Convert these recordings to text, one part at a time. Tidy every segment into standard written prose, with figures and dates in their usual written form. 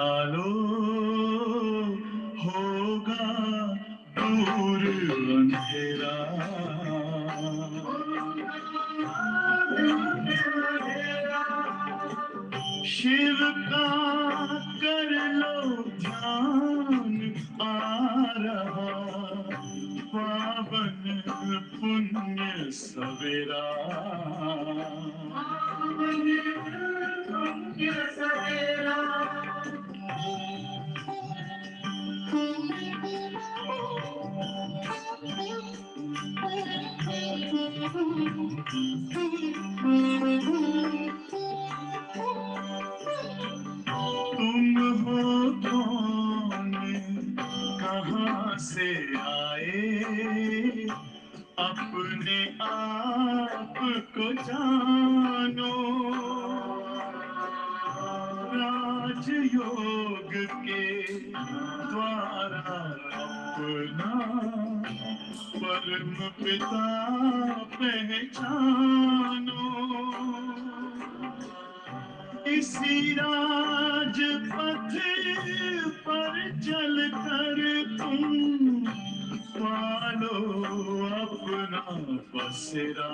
आलो होगा दूर अंधेरा, शिव का कर लो ध्यान, आ रहा पावन पुण्य सवेरा, पुण्य सवेरा। तुम हो कौन, कहाँ से आए, अपने आप को जानो, राजयोग के द्वारा अपना परम पिता पहचानो, इसी राजपथ पर चलकर तुम पालो अपना बसेरा,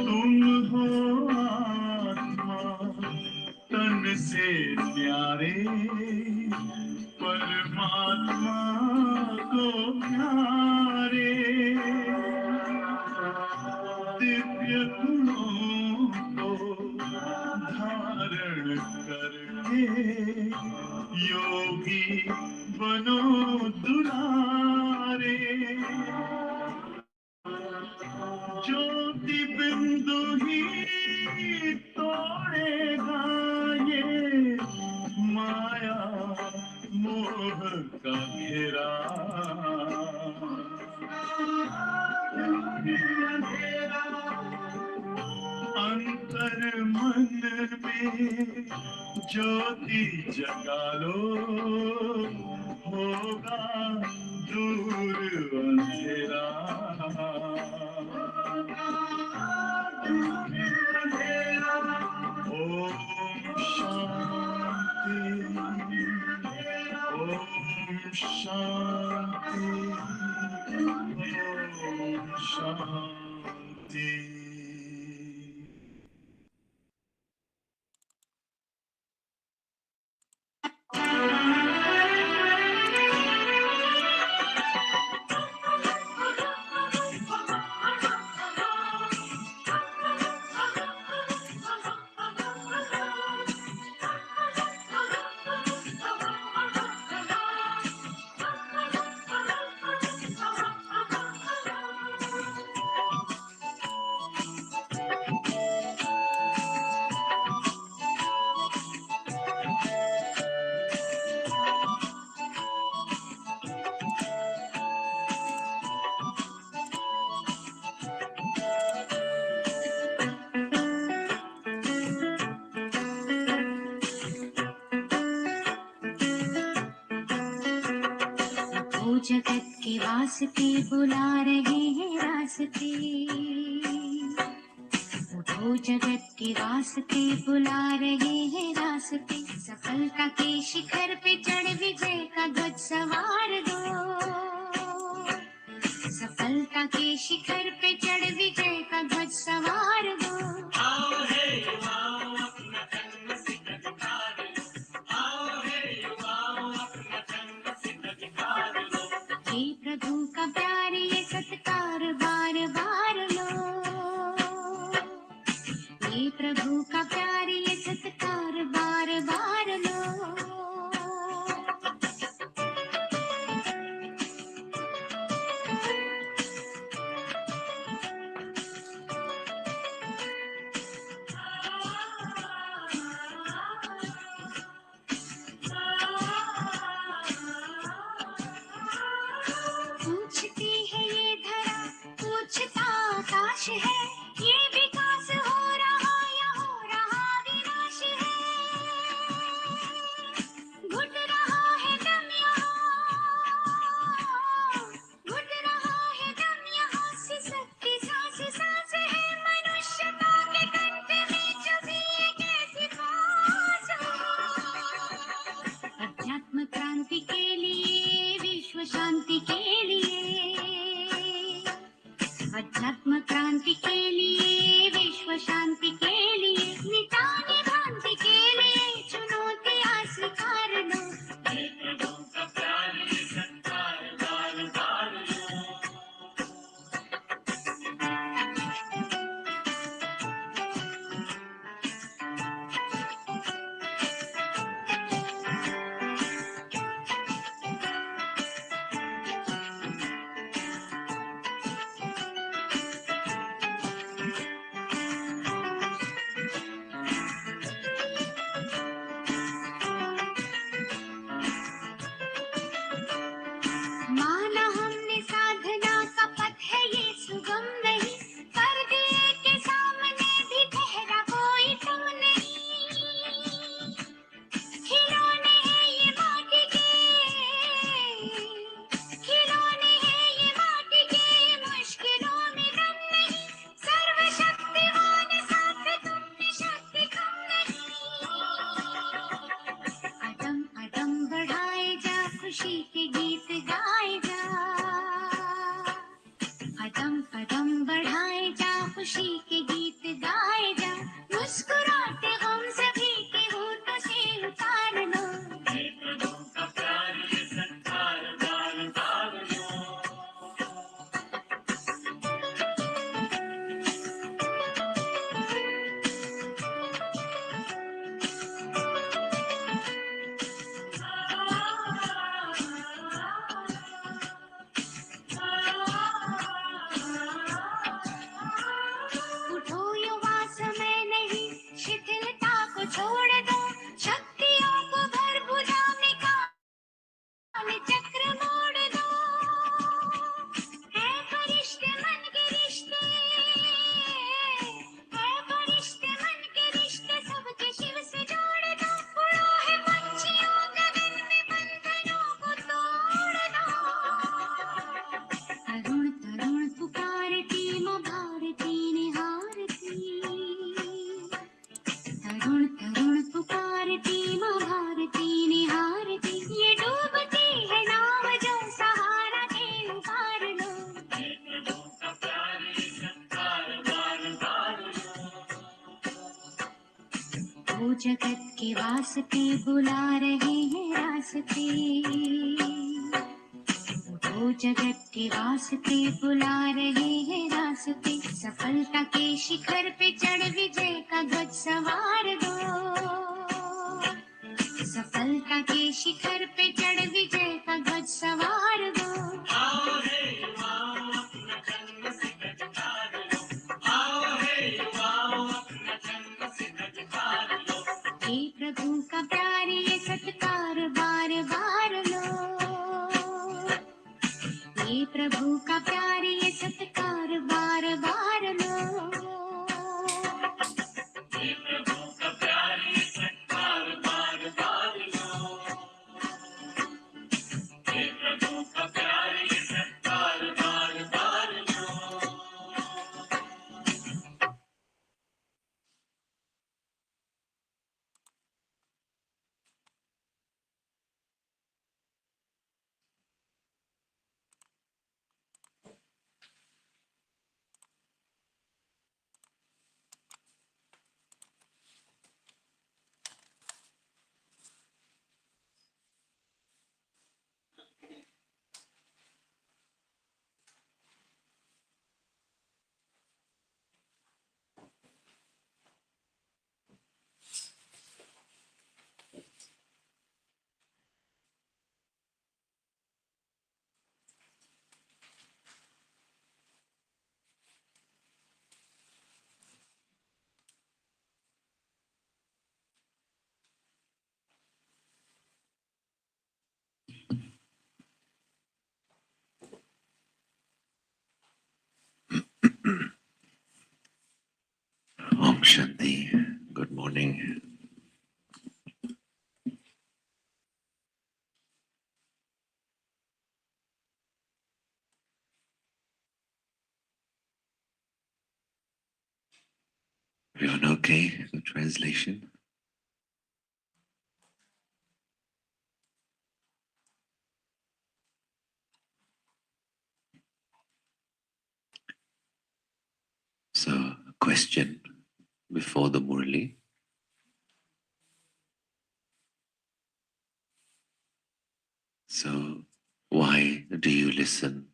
तुम हो आत्मा तन से प्यारे, परमात्मा को प्यारे, दिव्य गुणों को धारण करके योगी बनो दुलारे, ज्योति बिंदु ही तोड़ेगा ये माया मोह का घेरा, अंतर मन में ज्योति जगा लो, होगा दूर अंधेरा, ओम शांति, ओम शांति, ओम शांति। जगत के वास्ते बुला रहे हैं रास्ते, उठो जगत के वास्ते बुला रहे हैं रास्ते, सफलता के शिखर पे चढ़ विजय का ध्वज सवार दो, सफलता के शिखर पे चढ़ विजय का ध्वज सवार दो, आओ हे युवाओ अपना जन्म सिद्ध अधिकार लो, आओ हे युवाओ अपना जन्म सिद्ध अधिकार लो, ये प्रभु का प्यार ये सत्कार बार बार लो, ये प्रभु का प्यार ये सत्कार बार बार लो, पूछती है ये धरा पूछता आकाश है, ये विकास हो रहा वो जगत के वास्ते बुला रहे हैं रास्ते, वो जगत के वास्ते बुला रहे हैं रास्ते। सफलता के शिखर पे चढ़ विजय का ध्वज सवार दो, सफलता के शिखर पे चढ़ विजय का ध्वज सवार दो। आओ हे युवाओ अपना जन्म सिद्ध कार लो, आओ हे युवाओ अपना जन्म सिद्ध कार लो। हे प्रभु का प्यार ये सत्कार बार बार लो, हे प्रभु का प्यार ये सत्कार बार बार लो। हे प्रभु का प्यार ये सत्कार बार बार लो, हे प्रभु का प्यार ये सत्कार बार बार लो। Om Shanti. Good morning. Everyone okay? The translation? So, a question before the Murli. So, why do you listen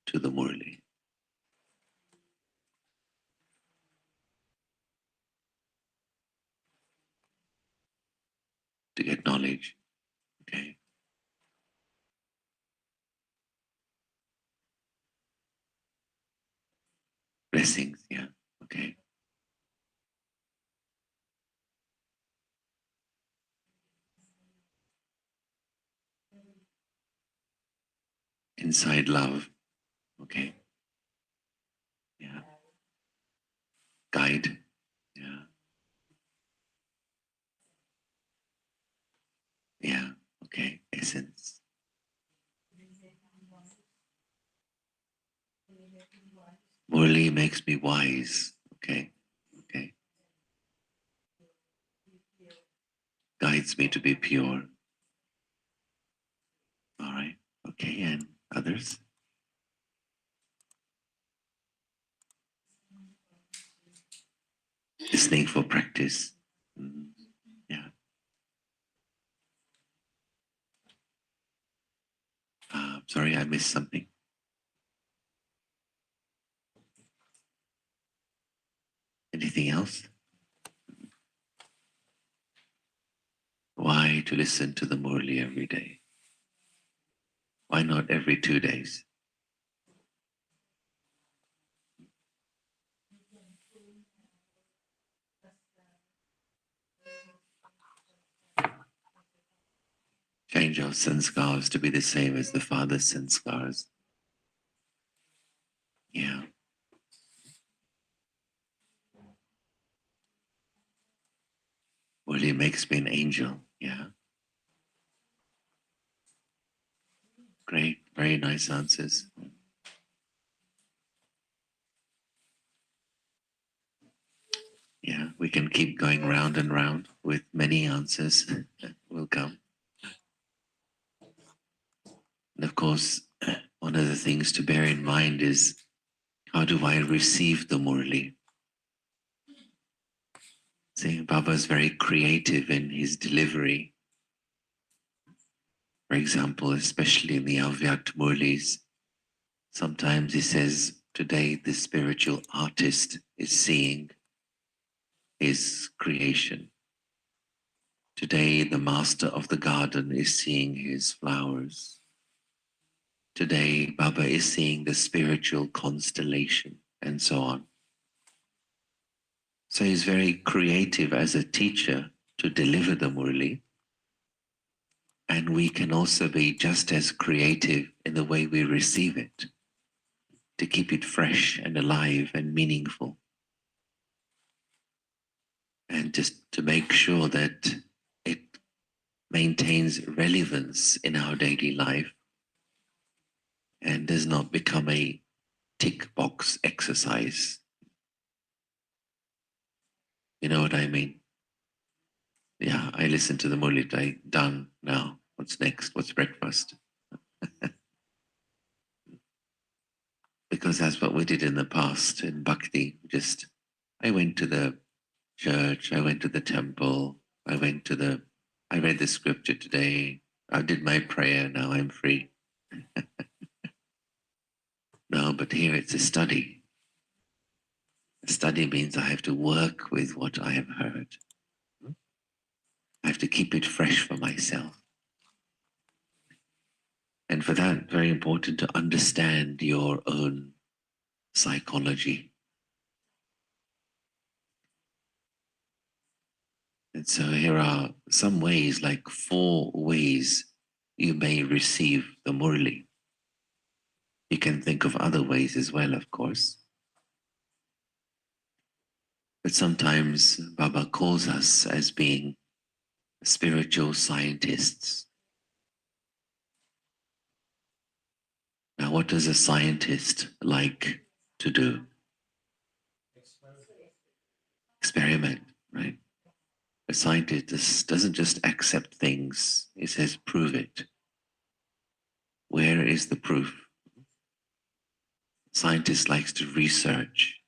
to the Murli? To get knowledge. Okay. Blessings, yeah. Okay. Inside love. Okay. Yeah. Guide. Yeah. Yeah. Okay. Essence. Murli makes me wise. Okay. Okay. Guides me to be pure. All right. Okay. And others? Listening for practice. Yeah. Sorry, I missed something. Anything else? Why to listen to the Murli every day? Why not every 2 days? Change our sanskars to be the same as the Father's sanskars. Yeah. Murli makes me an angel. Yeah. Great. Very nice answers. Yeah. We can keep going round and round with many answers that will come. And of course, one of the things to bear in mind is, how do I receive the Murli? saying Baba is very creative in his delivery. For example, especially in the Avyakt Murlis, sometimes he says, today the spiritual artist is seeing his creation. Today the master of the garden is seeing his flowers. Today Baba is seeing the spiritual constellation, and so on. So he's very creative as a teacher to deliver the Murli. And we can also be just as creative in the way we receive it, to keep it fresh and alive and meaningful. And just to make sure that it maintains relevance in our daily life and does not become a tick box exercise. You know what I mean? Yeah, I listen to the Murli, done now. What's next? What's breakfast? Because that's what we did in the past in Bhakti. I went to the church, I went to the temple, I read the scripture today, I did my prayer, now I'm free. No, but here it's a study. A study means I have to work with what I have heard. I have to keep it fresh for myself. And for that, very important to understand your own psychology. And so here are some ways, like 4 ways you may receive the Murli. You can think of other ways as well, of course. But sometimes Baba calls us as being spiritual scientists. Now, what does a scientist like to do? Experiment, right? A scientist doesn't just accept things, he says, prove it. Where is the proof? Scientist likes to research.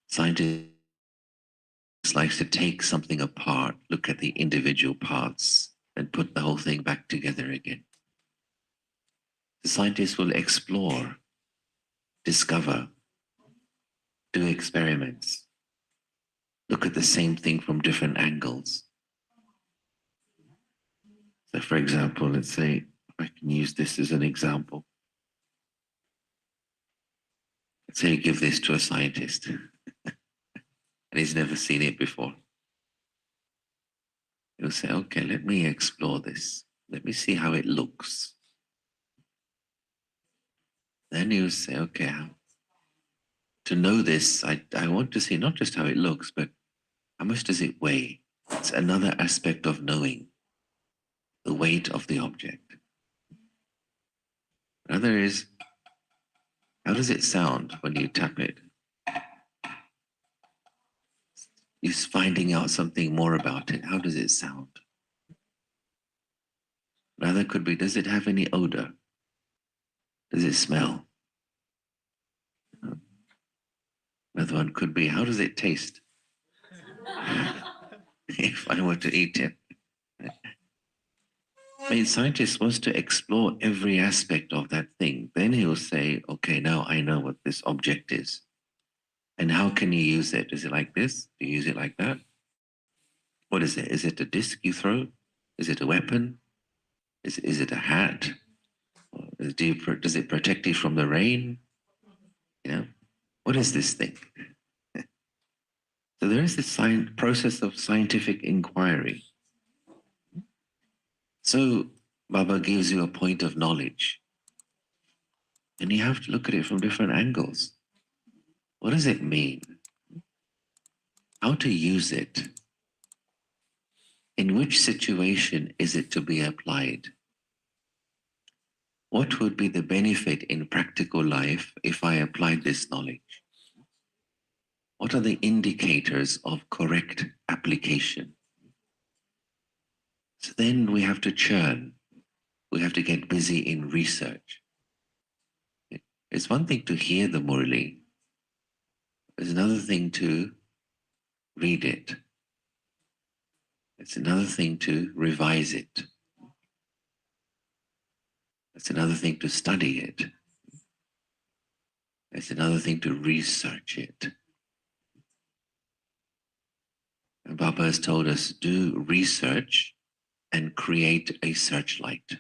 Scientist likes to take something apart, look at the individual parts, and put the whole thing back together again. The scientist will explore, discover, do experiments, look at the same thing from different angles. So for example, let's say, if I can use this as an example. Let's say you give this to a scientist and he's never seen it before. He'll say, okay, let me explore this. Let me see how it looks. Then he'll say, okay, to know this, I want to see not just how it looks, but how much does it weigh? It's another aspect of knowing the weight of the object. Another is, how does it sound when you tap it? You're finding out something more about it. How does it sound? Another could be, does it have any odor? Does it smell? Another one could be, how does it taste? If I were to eat it. I mean, scientist wants to explore every aspect of that thing. Then he'll say, okay, now I know what this object is. And how can you use it? Is it like this? Do you use it like that? What is it? Is it a disc you throw? Is it a weapon? Is it a hat? Does it protect you from the rain? You know, what is this thing? So there is this process of scientific inquiry. So Baba gives you a point of knowledge. And you have to look at it from different angles. What does it mean? How to use it? In which situation is it to be applied? What would be the benefit in practical life if I applied this knowledge? What are the indicators of correct application? So then we have to churn. We have to get busy in research. It's one thing to hear the Murli. It's another thing to read it. It's another thing to revise it. It's another thing to study it. It's another thing to research it. And Baba has told us, do research and create a searchlight.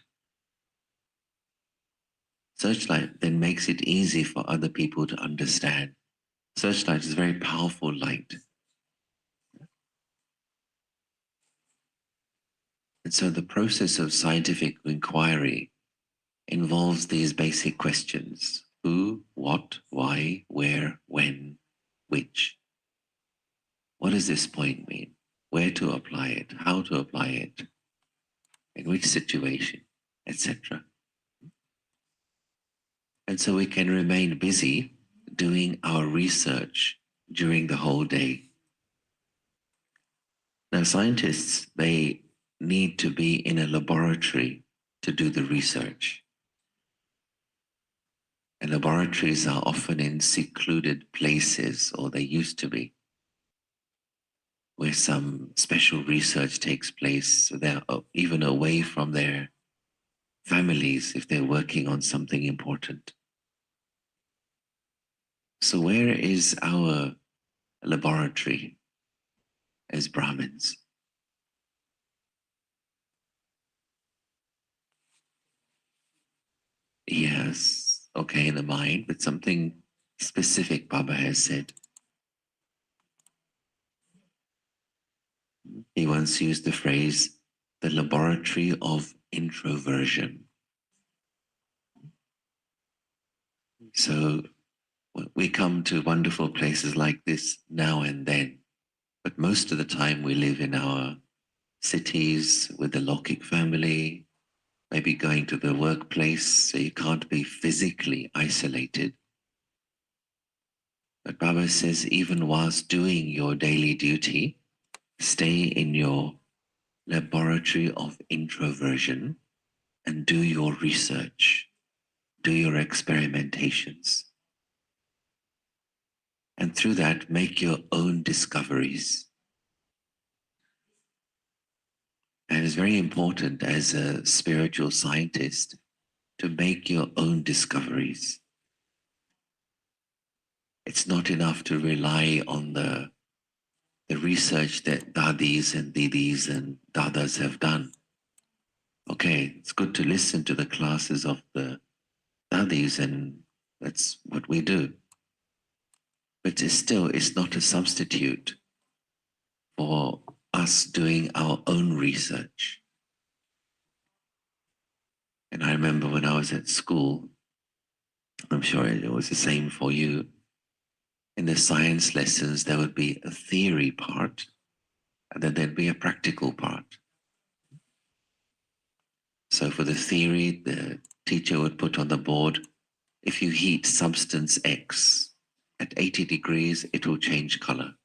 Searchlight then makes it easy for other people to understand. Searchlight is a very powerful light. And so the process of scientific inquiry involves these basic questions: who, what, why, where, when, which. What does this point mean? Where to apply it? How to apply it? In which situation? Etc. And so we can remain busy doing our research during the whole day. Now, scientists, they need to be in a laboratory to do the research. And laboratories are often in secluded places, or they used to be, where some special research takes place. So they're even away from their families if they're working on something important. So where is our laboratory as Brahmins? Yes, okay, in the mind, but something specific Baba has said. He once used the phrase, the laboratory of introversion. So we come to wonderful places like this now and then, but most of the time we live in our cities with the Lokik family, maybe going to the workplace, so you can't be physically isolated. But Baba says, even whilst doing your daily duty, stay in your laboratory of introversion and do your research, do your experimentations. And through that, make your own discoveries. And it's very important as a spiritual scientist to make your own discoveries. It's not enough to rely on the research that dadis and didis and dadas have done. Okay, it's good to listen to the classes of the dadis, and that's what we do. But it's not a substitute for us doing our own research. And I remember when I was at school, I'm sure it was the same for you. In the science lessons, there would be a theory part, and then there'd be a practical part. So for the theory, the teacher would put on the board, if you heat substance X at 80 degrees, it will change color.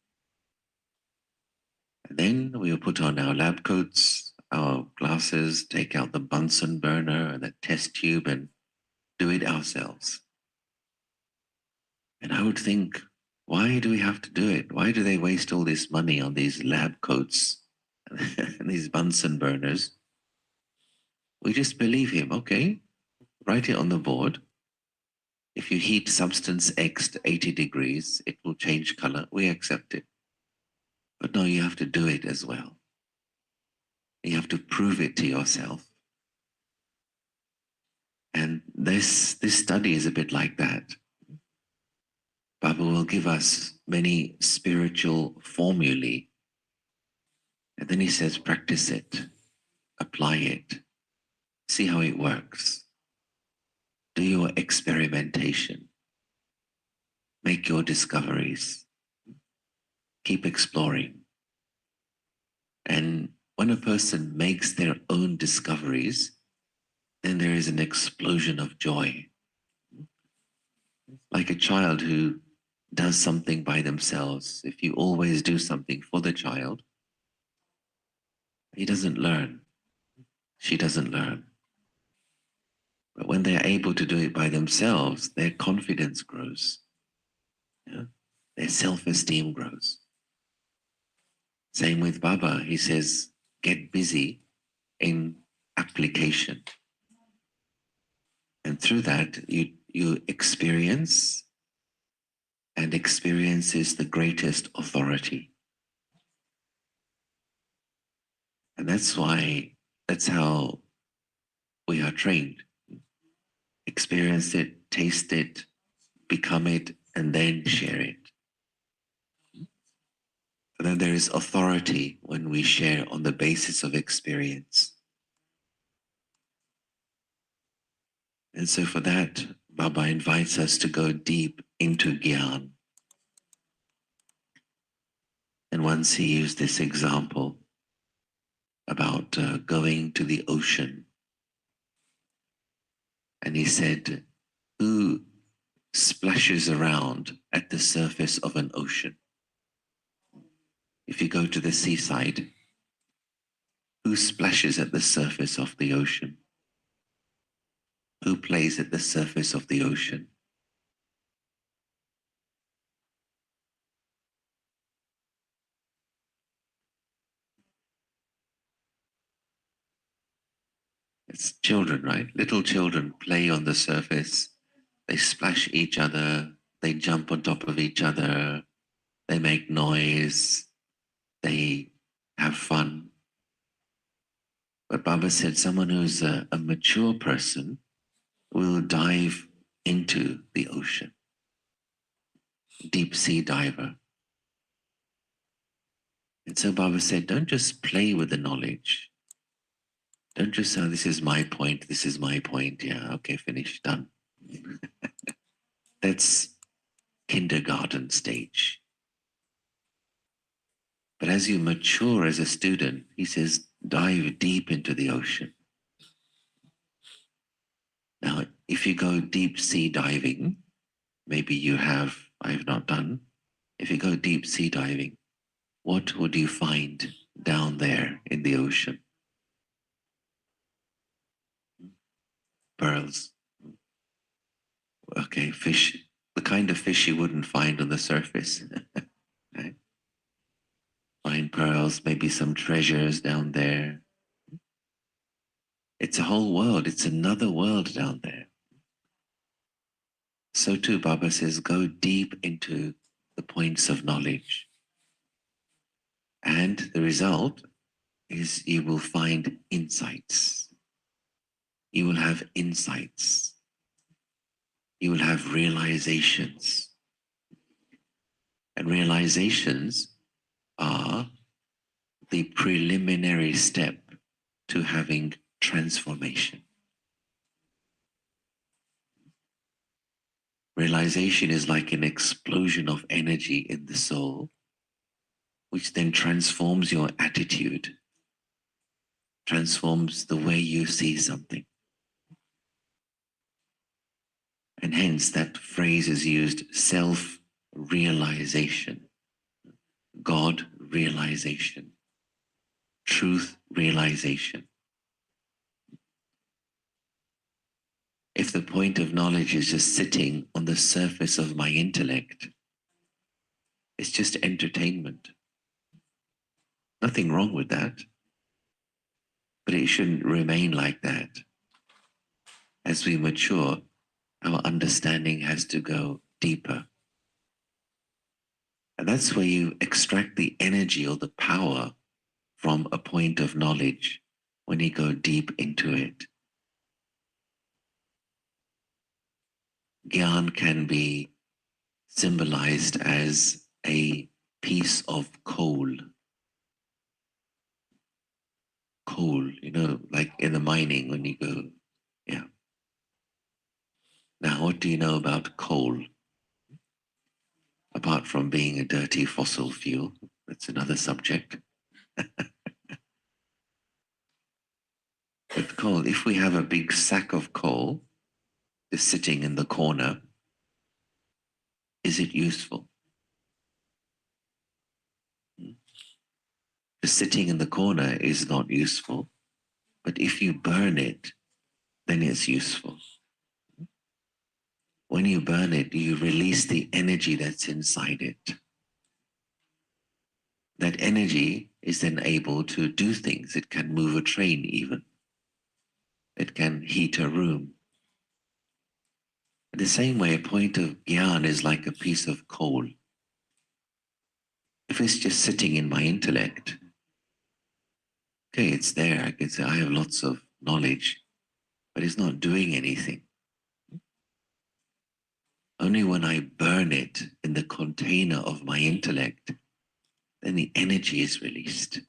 And then we will put on our lab coats, our glasses, take out the Bunsen burner and the test tube and do it ourselves. And I would think, why do we have to do it? Why do they waste all this money on these lab coats and these Bunsen burners? We just believe him, okay? Write it on the board. If you heat substance X to 80 degrees, it will change color. We accept it. But no, you have to do it as well. You have to prove it to yourself. And this study is a bit like that. Baba will give us many spiritual formulae. And then he says, practice it, apply it, see how it works. Do your experimentation. Make your discoveries. Keep exploring. And when a person makes their own discoveries, then there is an explosion of joy. Like a child who does something by themselves. If you always do something for the child, he doesn't learn. She doesn't learn. But when they're able to do it by themselves, their confidence grows. Yeah? Their self-esteem grows. Same with Baba. He says, get busy in application. And through that, you experience, and experience is the greatest authority. And that's how we are trained. Experience it, taste it, become it, and then share it. And then there is authority when we share on the basis of experience. And so for that, Baba invites us to go deep into Gyan. And once he used this example about going to the ocean. And he said, who splashes around at the surface of an ocean? If you go to the seaside, who splashes at the surface of the ocean? Who plays at the surface of the ocean? It's children, right? Little children play on the surface. They splash each other. They jump on top of each other. They make noise. They have fun. But Baba said someone who's a mature person will dive into the ocean. Deep sea diver. And so Baba said, don't just play with the knowledge. Don't just say, this is my point, this is my point. Yeah, okay, finished, done. That's kindergarten stage. But as you mature as a student, he says, dive deep into the ocean. Now, if you go deep sea diving, maybe you have, I have not done. If you go deep sea diving, what would you find down there in the ocean? Pearls. Okay, fish, the kind of fish you wouldn't find on the surface. Right? Find pearls, maybe some treasures down there. It's a whole world. It's another world down there. So too, Baba says, go deep into the points of knowledge. And the result is you will find insights. You will have insights. You will have realizations. And realizations are the preliminary step to having transformation. Realization is like an explosion of energy in the soul, which then transforms your attitude, transforms the way you see something. And hence that phrase is used, self-realization, God realization, truth realization. If the point of knowledge is just sitting on the surface of my intellect, it's just entertainment. Nothing wrong with that, but it shouldn't remain like that. As we mature, our understanding has to go deeper. And that's where you extract the energy or the power from a point of knowledge when you go deep into it. Gyan can be symbolized as a piece of coal. Coal, you know, like in the mining when you go, yeah. Now, what do you know about coal? Apart from being a dirty fossil fuel, that's another subject. But coal, if we have a big sack of coal just sitting in the corner, is it useful? Just sitting in the corner is not useful, but if you burn it, then it's useful. When you burn it, you release the energy that's inside it. that energy is then able to do things. It can move a train even. It can heat a room. In the same way, a point of gyan is like a piece of coal. If it's just sitting in my intellect, okay, it's there. I can say I have lots of knowledge, but it's not doing anything. Only when I burn it in the container of my intellect, then the energy is released.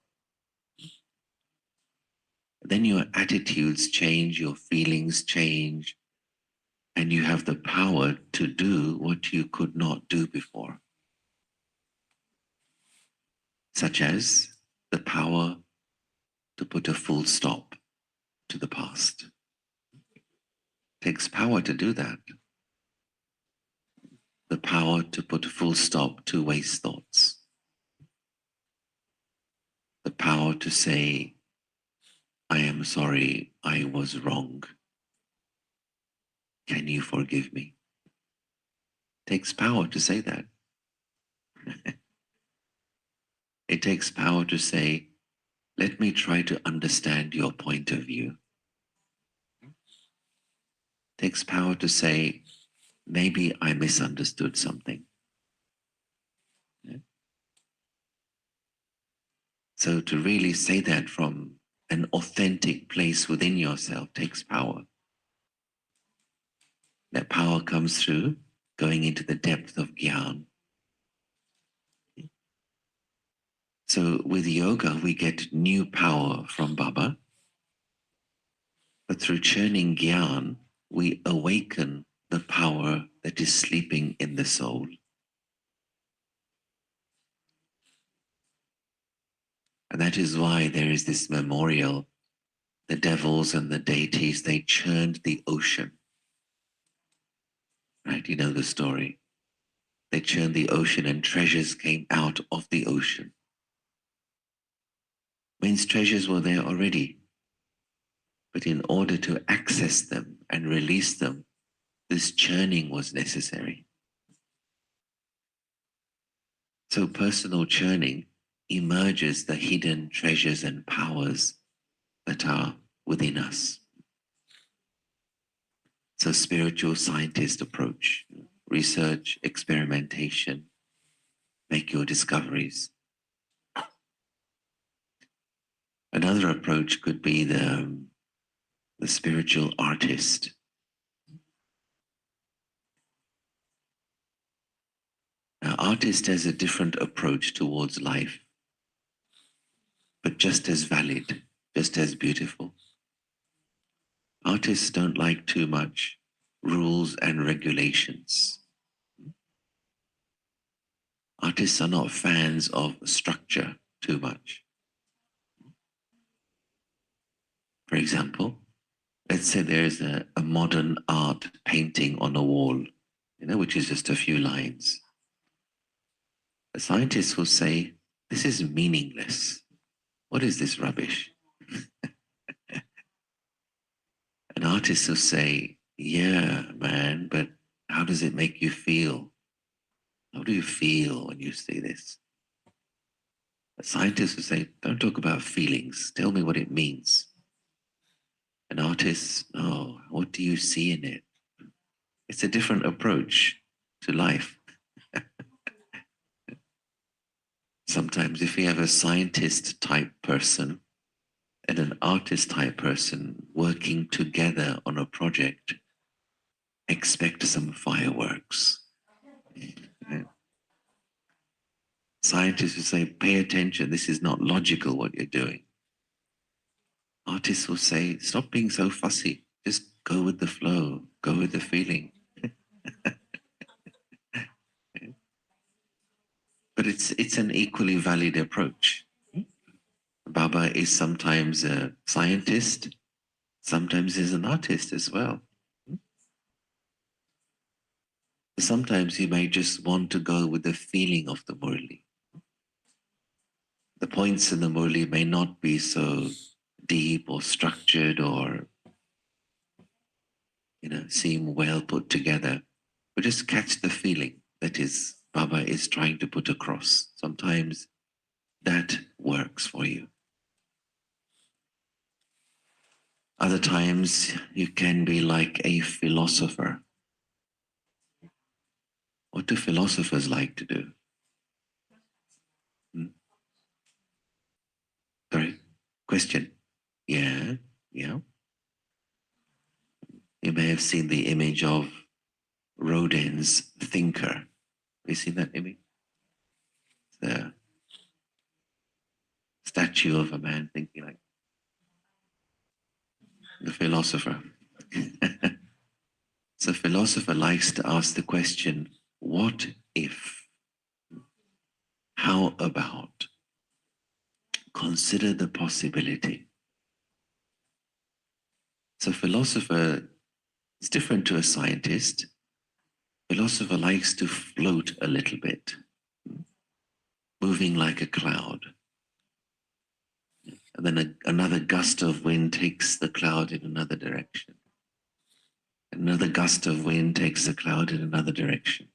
Then your attitudes change, your feelings change, and you have the power to do what you could not do before, such as the power to put a full stop to the past. It takes power to do that. The power to put a full stop to waste thoughts. The power to say, I am sorry, I was wrong. Can you forgive me? It takes power to say that. It takes power to say, let me try to understand your point of view. It takes power to say, maybe I misunderstood something. Yeah. So to really say that from an authentic place within yourself takes power. That power comes through going into the depth of gyan. So with yoga, we get new power from Baba, but through churning gyan, we awaken the power that is sleeping in the soul. And that is why there is this memorial. The devils and the deities, they churned the ocean. Right? You know the story. They churned the ocean and treasures came out of the ocean. Means treasures were there already. But in order to access them and release them, this churning was necessary. So personal churning emerges the hidden treasures and powers that are within us. So spiritual scientist approach, research, experimentation, make your discoveries. Another approach could be the spiritual artist. Now, artist has a different approach towards life, but just as valid, just as beautiful. Artists don't like too much rules and regulations. Artists are not fans of structure too much. For example, let's say there's a modern art painting on a wall, which is just a few lines. A scientist will say, this is meaningless. What is this rubbish? An artist will say, yeah, man, but how does it make you feel? How do you feel when you see this? A scientist will say, don't talk about feelings. Tell me what it means. An artist, oh, what do you see in it? It's a different approach to life. Sometimes if you have a scientist type person and an artist type person working together on a project, expect some fireworks. Scientists will say, pay attention, this is not logical what you're doing. Artists will say, stop being so fussy, just go with the flow, go with the feeling. But it's an equally valid approach. Baba is sometimes a scientist, sometimes is an artist as well. Sometimes you may just want to go with the feeling of the Murli. The points in the Murli may not be so deep or structured or seem well put together, but just catch the feeling that is Baba is trying to put across. Sometimes works for you. Other times you can be like a philosopher. What do philosophers like to do? Sorry? Question? Yeah, yeah. You may have seen the image of Rodin's Thinker. Have you seen that image? The statue of a man thinking like the philosopher. So philosopher likes to ask the question, what if? How about? Consider the possibility. So philosopher is different to a scientist. Philosopher likes to float a little bit, moving like a cloud. And then another gust of wind takes the cloud in another direction. Another gust of wind takes the cloud in another direction.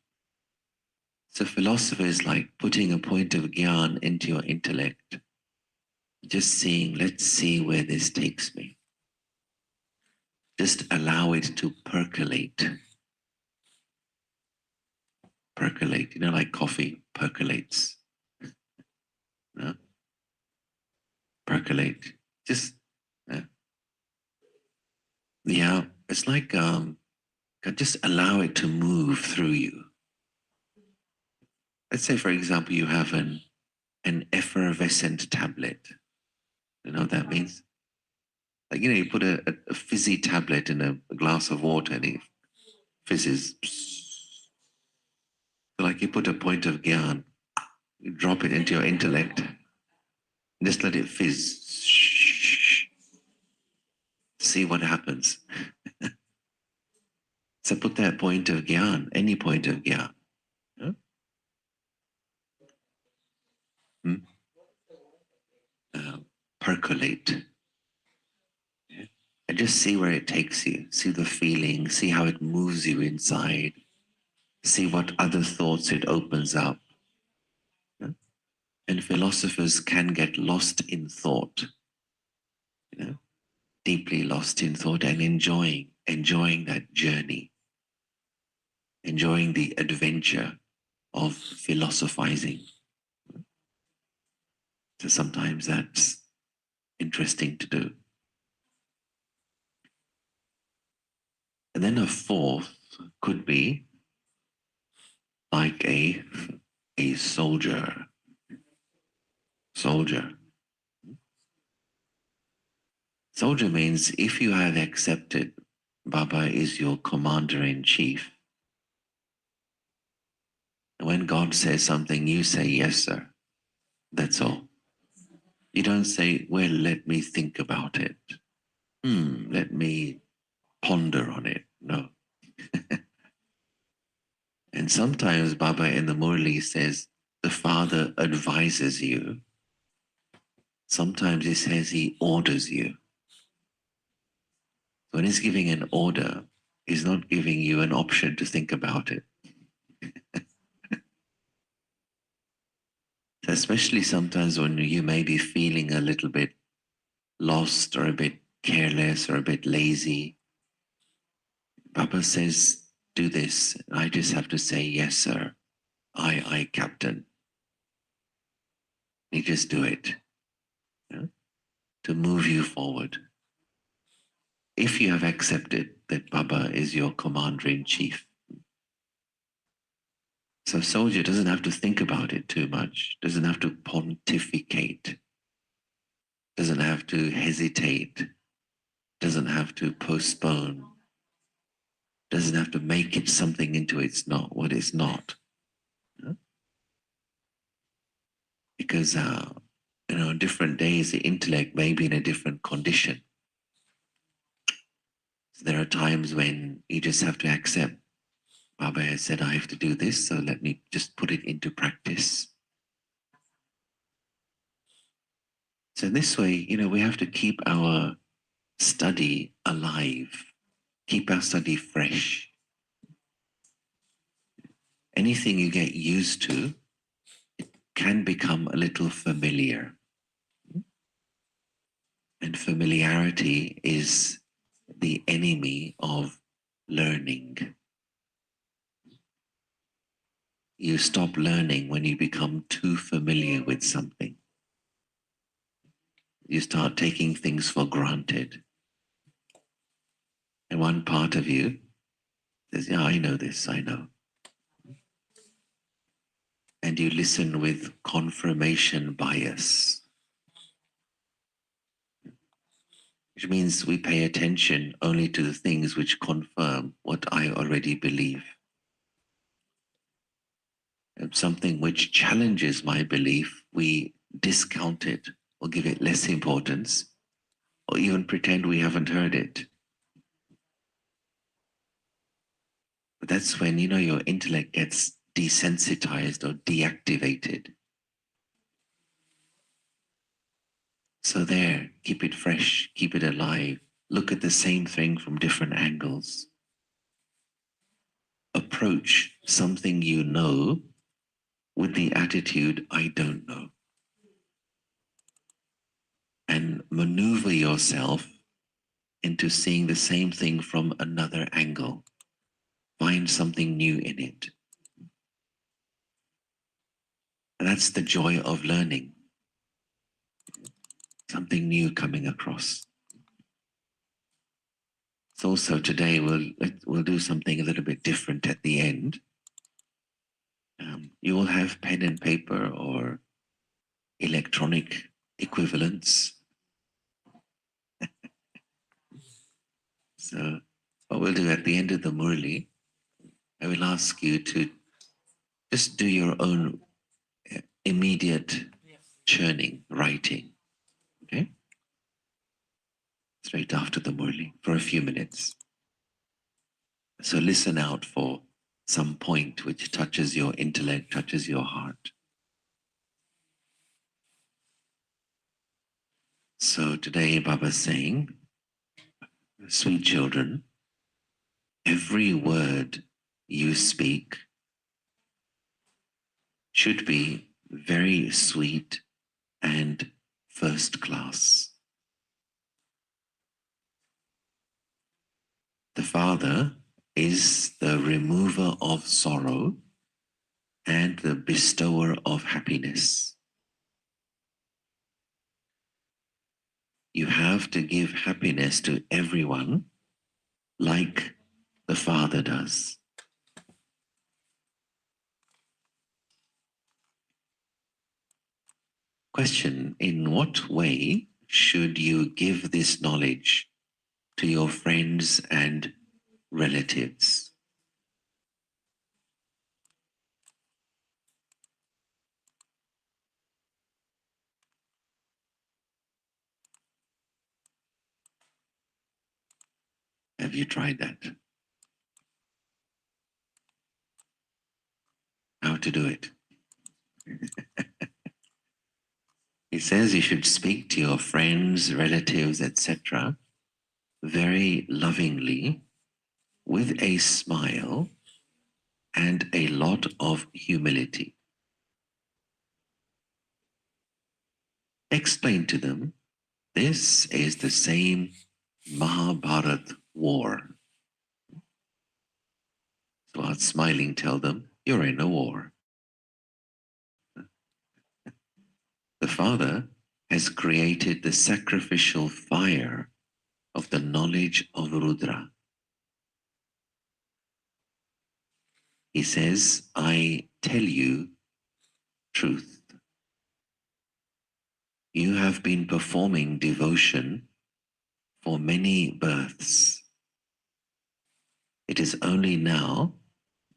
So philosophy is like putting a point of gyan into your intellect, just seeing, let's see where this takes me. Just allow it to percolate. Percolate, like coffee percolates. No? Percolate. Just, yeah, it's like just allow it to move through you. Let's say, for example, you have an effervescent tablet. You know what that means? Like, you put a fizzy tablet in a glass of water and it fizzes. So like you put a point of gyan, you drop it into your intellect, just let it fizz. See what happens. So put that point of gyan, any point of gyan. Huh? Percolate. Yeah. And just see where it takes you. See the feeling, see how it moves you inside. See what other thoughts it opens up. Yeah. And philosophers can get lost in thought. Deeply lost in thought and enjoying that journey, enjoying the adventure of philosophizing. So sometimes that's interesting to do. And then a fourth could be like a soldier. Soldier. Soldier means if you have accepted Baba is your commander-in-chief, when God says something, you say, yes, sir. That's all. You don't say, well, let me think about it. Let me ponder on it. No. And sometimes Baba in the Murli says, the Father advises you. Sometimes he says he orders you. When he's giving an order, he's not giving you an option to think about it. Especially sometimes when you may be feeling a little bit lost or a bit careless or a bit lazy. Baba says, do this. I just have to say, yes, sir. Aye, Captain. You just do it. To move you forward. If you have accepted that Baba is your commander-in-chief. So soldier doesn't have to think about it too much, doesn't have to pontificate, doesn't have to hesitate, doesn't have to postpone, doesn't have to make it something into it's not what it's not. Because different days the intellect may be in a different condition. So there are times when you just have to accept Baba has said I have to do this, so let me just put it into practice. So this way, we have to keep our study alive, keep our study fresh. Anything you get used to, it can become a little familiar. And familiarity is the enemy of learning. You stop learning when you become too familiar with something. You start taking things for granted. And one part of you says, yeah, I know this, I know. And you listen with confirmation bias, which means we pay attention only to the things which confirm what I already believe. And something which challenges my belief, we discount it or give it less importance or even pretend we haven't heard it. But that's when, your intellect gets desensitized or deactivated. So there, keep it fresh, keep it alive, look at the same thing from different angles. Approach something you know with the attitude, I don't know. And maneuver yourself into seeing the same thing from another angle. Find something new in it. And that's the joy of learning. Something new coming across. So also today we'll do something a little bit different at the end. You will have pen and paper or electronic equivalents. So what we'll do at the end of the Murli, I will ask you to just do your own immediate churning, writing, okay? Straight after the Murli for a few minutes. So listen out for some point which touches your intellect, touches your heart. So today Baba's saying, sweet children, every word you speak should be very sweet and first class. The Father is the remover of sorrow and the bestower of happiness. You have to give happiness to everyone like the Father does. Question, in what way should you give this knowledge to your friends and relatives? Have you tried that? How to do it? He says you should speak to your friends, relatives, etc. very lovingly, with a smile and a lot of humility. Explain to them, this is the same Mahabharat war. So while smiling, tell them, you're in a war. The Father has created the sacrificial fire of the knowledge of Rudra. He says, I tell you truth. You have been performing devotion for many births. It is only now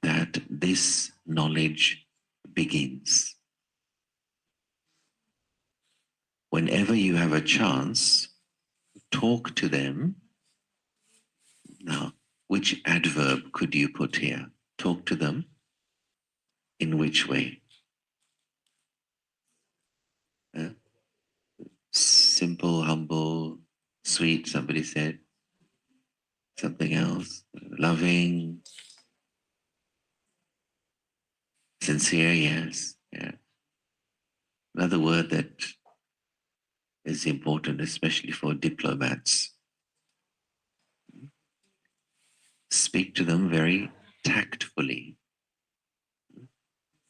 that this knowledge begins. Whenever you have a chance, talk to them. Now, which adverb could you put here? Talk to them. In which way? Simple, humble, sweet, somebody said. Something else. Loving, sincere, yes. Yeah. Another word that is important, especially for diplomats. Speak to them very tactfully.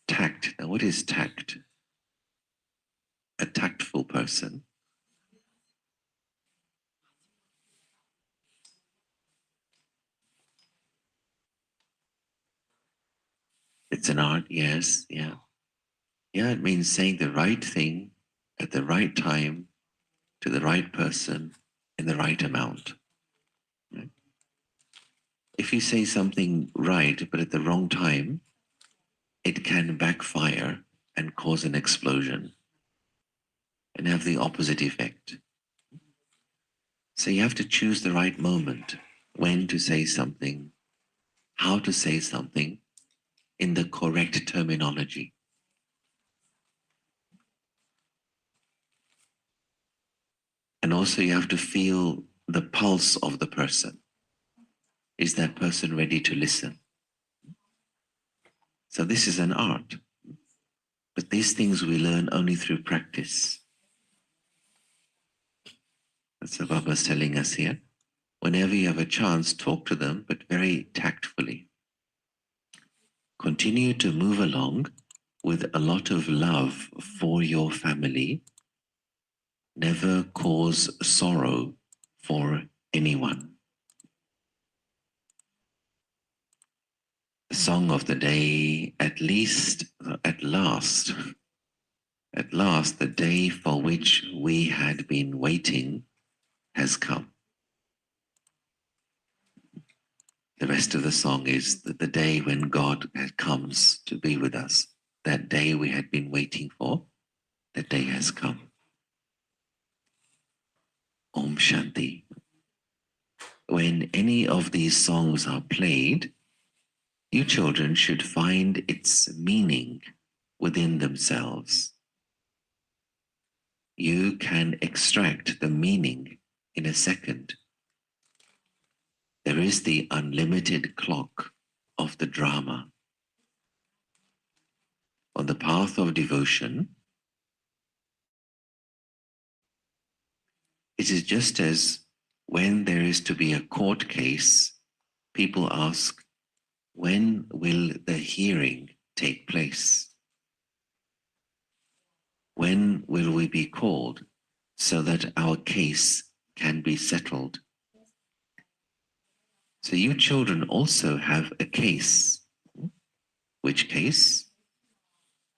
Tact. Now, what is tact? A tactful person it's an art, yes, yeah. Yeah, it means saying the right thing at the right time to the right person in the right amount. Right? If you say something right but at the wrong time, it can backfire and cause an explosion and have the opposite effect. So you have to choose the right moment, when to say something, how to say something in the correct terminology. And also you have to feel the pulse of the person. Is that person ready to listen? So this is an art. But these things we learn only through practice. That's what Baba's telling us here. Whenever you have a chance, talk to them, but very tactfully. Continue to move along with a lot of love for your family. Never cause sorrow for anyone. The song of the day, at last, the day for which we had been waiting has come. The rest of the song is that the day when God comes to be with us, that day we had been waiting for, that day has come. Om Shanti. When any of these songs are played, you children should find its meaning within themselves. You can extract the meaning in a second. There is the unlimited clock of the drama. On the path of devotion, it is just as when there is to be a court case, people ask, when will the hearing take place? When will we be called so that our case can be settled? So you children also have a case. Which case?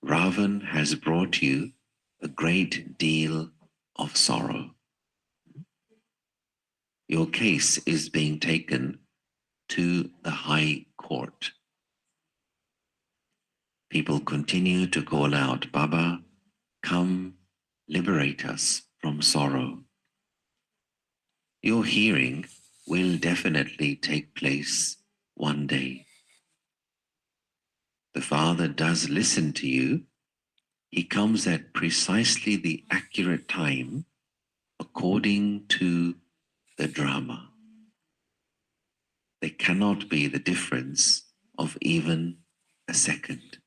Ravan has brought you a great deal of sorrow. Your case is being taken to the High Court. People continue to call out, Baba, come liberate us from sorrow. Your hearing will definitely take place one day. The Father does listen to you. He comes at precisely the accurate time according to the drama. There cannot be the difference of even a second.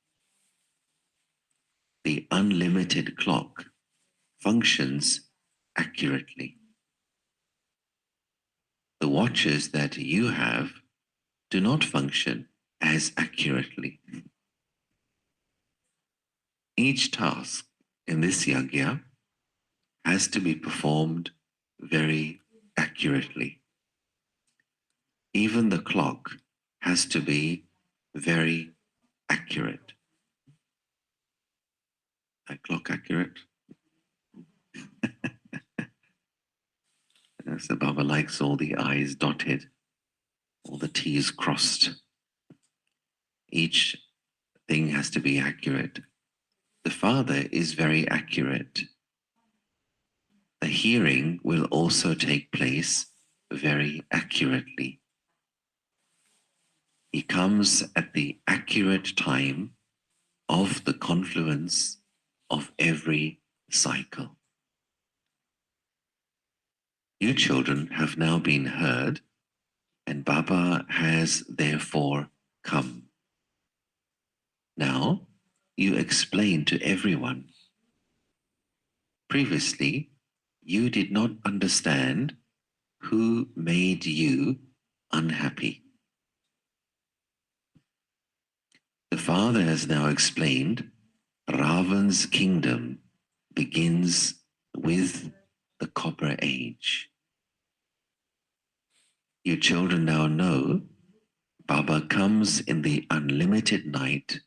The unlimited clock functions accurately. The watches that you have do not function as accurately. Each task in this yagya has to be performed very accurately. Even the clock has to be very accurate. A clock accurate? So Baba likes all the I's dotted, all the T's crossed. Each thing has to be accurate. The Father is very accurate. The hearing will also take place very accurately. He comes at the accurate time of the confluence of every cycle. You children have now been heard, and Baba has therefore come. Now, you explain to everyone. Previously, you did not understand who made you unhappy. The Father has now explained Ravan's kingdom begins with the Copper Age. You children now know Baba comes in the unlimited night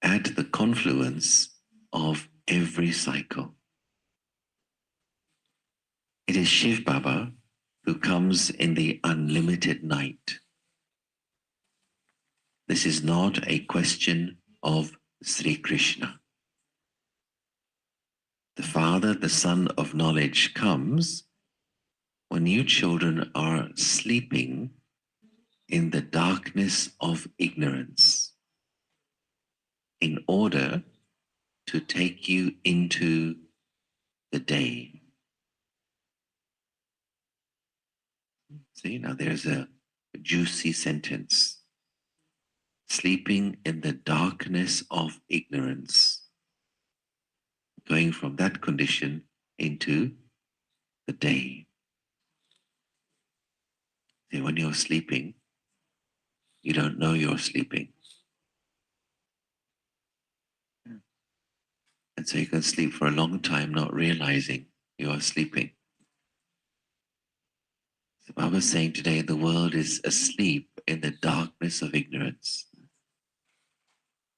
at the confluence of every cycle. It is Shiv Baba who comes in the unlimited night. This is not a question of Sri Krishna. The Father, the Son of Knowledge, comes when you children are sleeping in the darkness of ignorance, in order to take you into the day. See, now there's a juicy sentence. Sleeping in the darkness of ignorance, going from that condition into the day. See, when you're sleeping, you don't know you're sleeping. And so you can sleep for a long time not realizing you are sleeping. So Baba's saying today the world is asleep in the darkness of ignorance.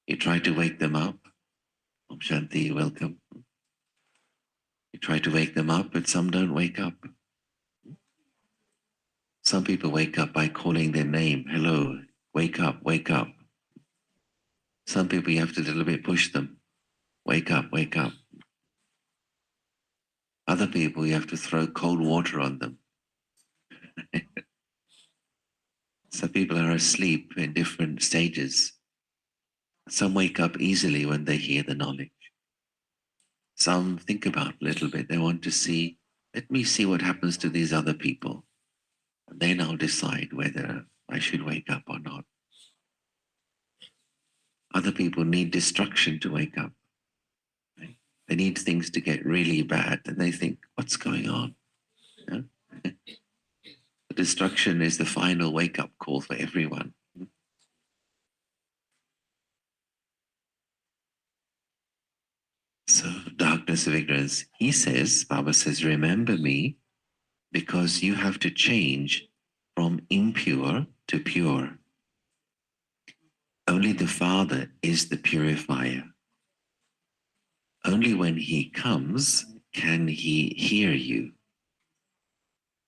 You try to wake them up. Om Shanti, welcome. You try to wake them up, but some don't wake up. Some people wake up by calling their name. Hello, wake up, wake up. Some people you have to a little bit push them. Wake up, wake up. Other people you have to throw cold water on them. Some people are asleep in different stages. Some wake up easily when they hear the knowledge. Some think about a little bit. They want to see, let me see what happens to these other people. And then I'll decide whether I should wake up or not. Other people need destruction to wake up. Right? They need things to get really bad. And they think, what's going on? Yeah? The destruction is the final wake-up call for everyone. So, darkness of ignorance. He says, Baba says, remember me, because you have to change from impure to pure. Only the Father is the purifier. Only when he comes can he hear you.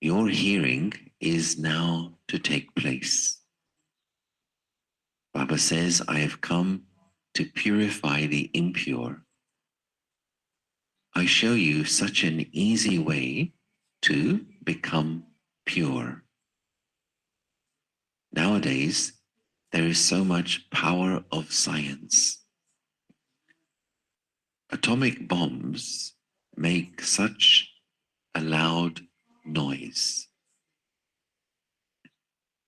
Your hearing is now to take place. Baba says, I have come to purify the impure. I show you such an easy way to become pure. Nowadays, there is so much power of science. Atomic bombs make such a loud noise.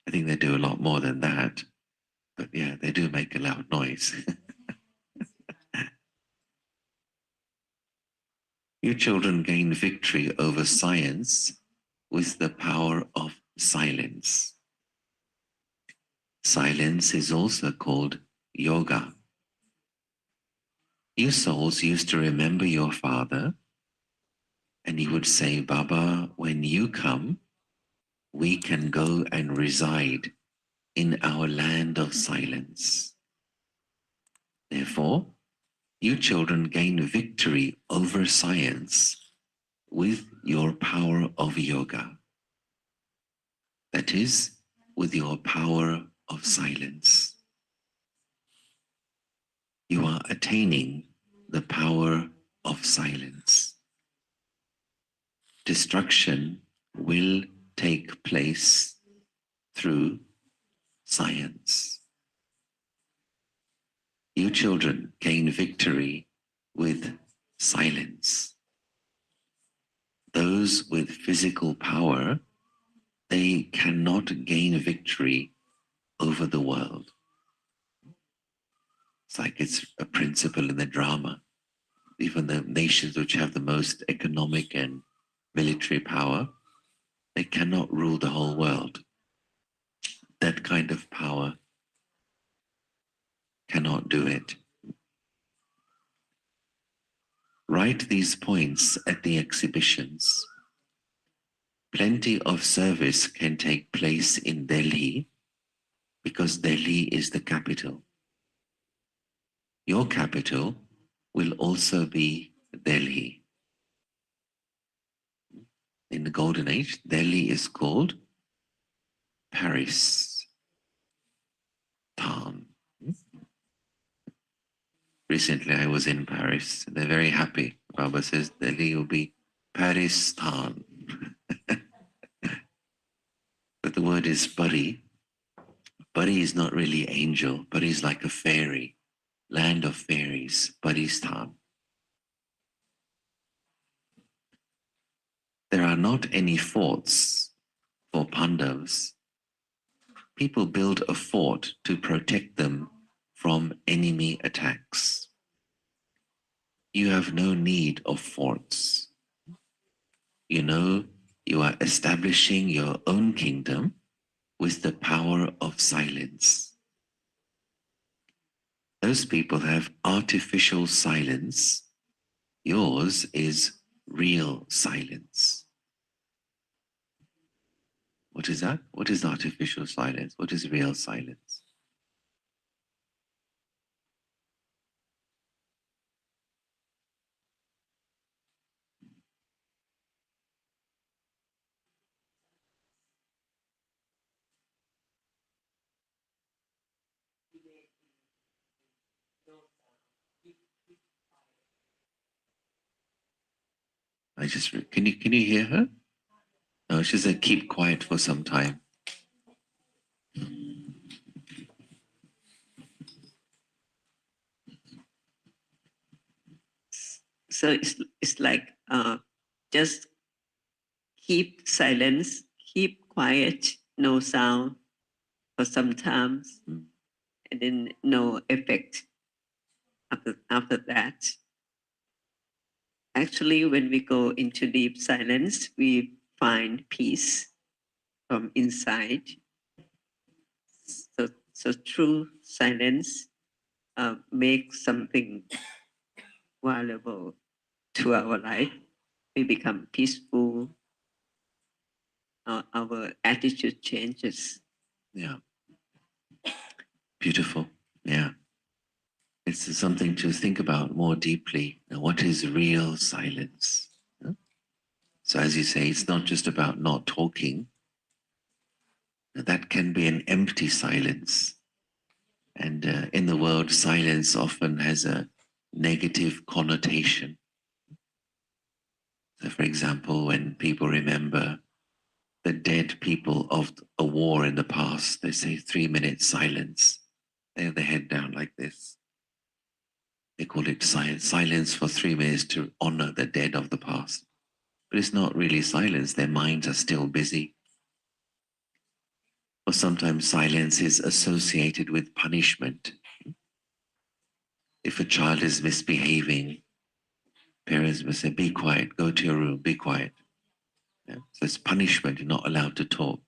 I think they do a lot more than that, but yeah, they do make a loud noise. You children gain victory over science with the power of silence. Silence is also called yoga. You souls used to remember your father, and he would say, Baba, when you come, we can go and reside in our land of silence. Therefore, you children gain victory over science with your power of yoga. That is, with your power of silence. You are attaining the power of silence. Destruction will take place through science. You children gain victory with silence. Those with physical power, they cannot gain victory over the world. It's like it's a principle in the drama. Even the nations which have the most economic and military power, they cannot rule the whole world. That kind of power cannot do it. Write these points at the exhibitions. Plenty of service can take place in Delhi because Delhi is the capital. Your capital will also be Delhi. In the Golden Age, Delhi is called Paris town. Recently, I was in Paris. They're very happy. Baba says Delhi will be Paris town. But the word is Pari. Pari is not really angel. Pari is like a fairy, land of fairies, Paristan. There are not any forts for Pandavas. People build a fort to protect them from enemy attacks. You have no need of forts. You know, you are establishing your own kingdom with the power of silence. Those people have artificial silence. Yours is real silence. What is that? What is artificial silence? What is real silence? Can you hear her? No, she said keep quiet for some time. So it's like just keep silence, keep quiet, no sound for some times, and then no effect after that. Actually, when we go into deep silence, we find peace from inside. So true silence makes something valuable to our life. We become peaceful. Our attitude changes. Yeah. Beautiful. Yeah. It's something to think about more deeply. Now, what is real silence? Huh? So as you say, it's not just about not talking. That can be an empty silence. And in the world, silence often has a negative connotation. So for example, when people remember the dead people of a war in the past, they say 3 minutes silence. They have their head down like this. They call it silence for 3 minutes to honor the dead of the past. But it's not really silence. Their minds are still busy. Or sometimes silence is associated with punishment. If a child is misbehaving, parents must say, be quiet, go to your room, be quiet. Yeah? So it's punishment, you're not allowed to talk.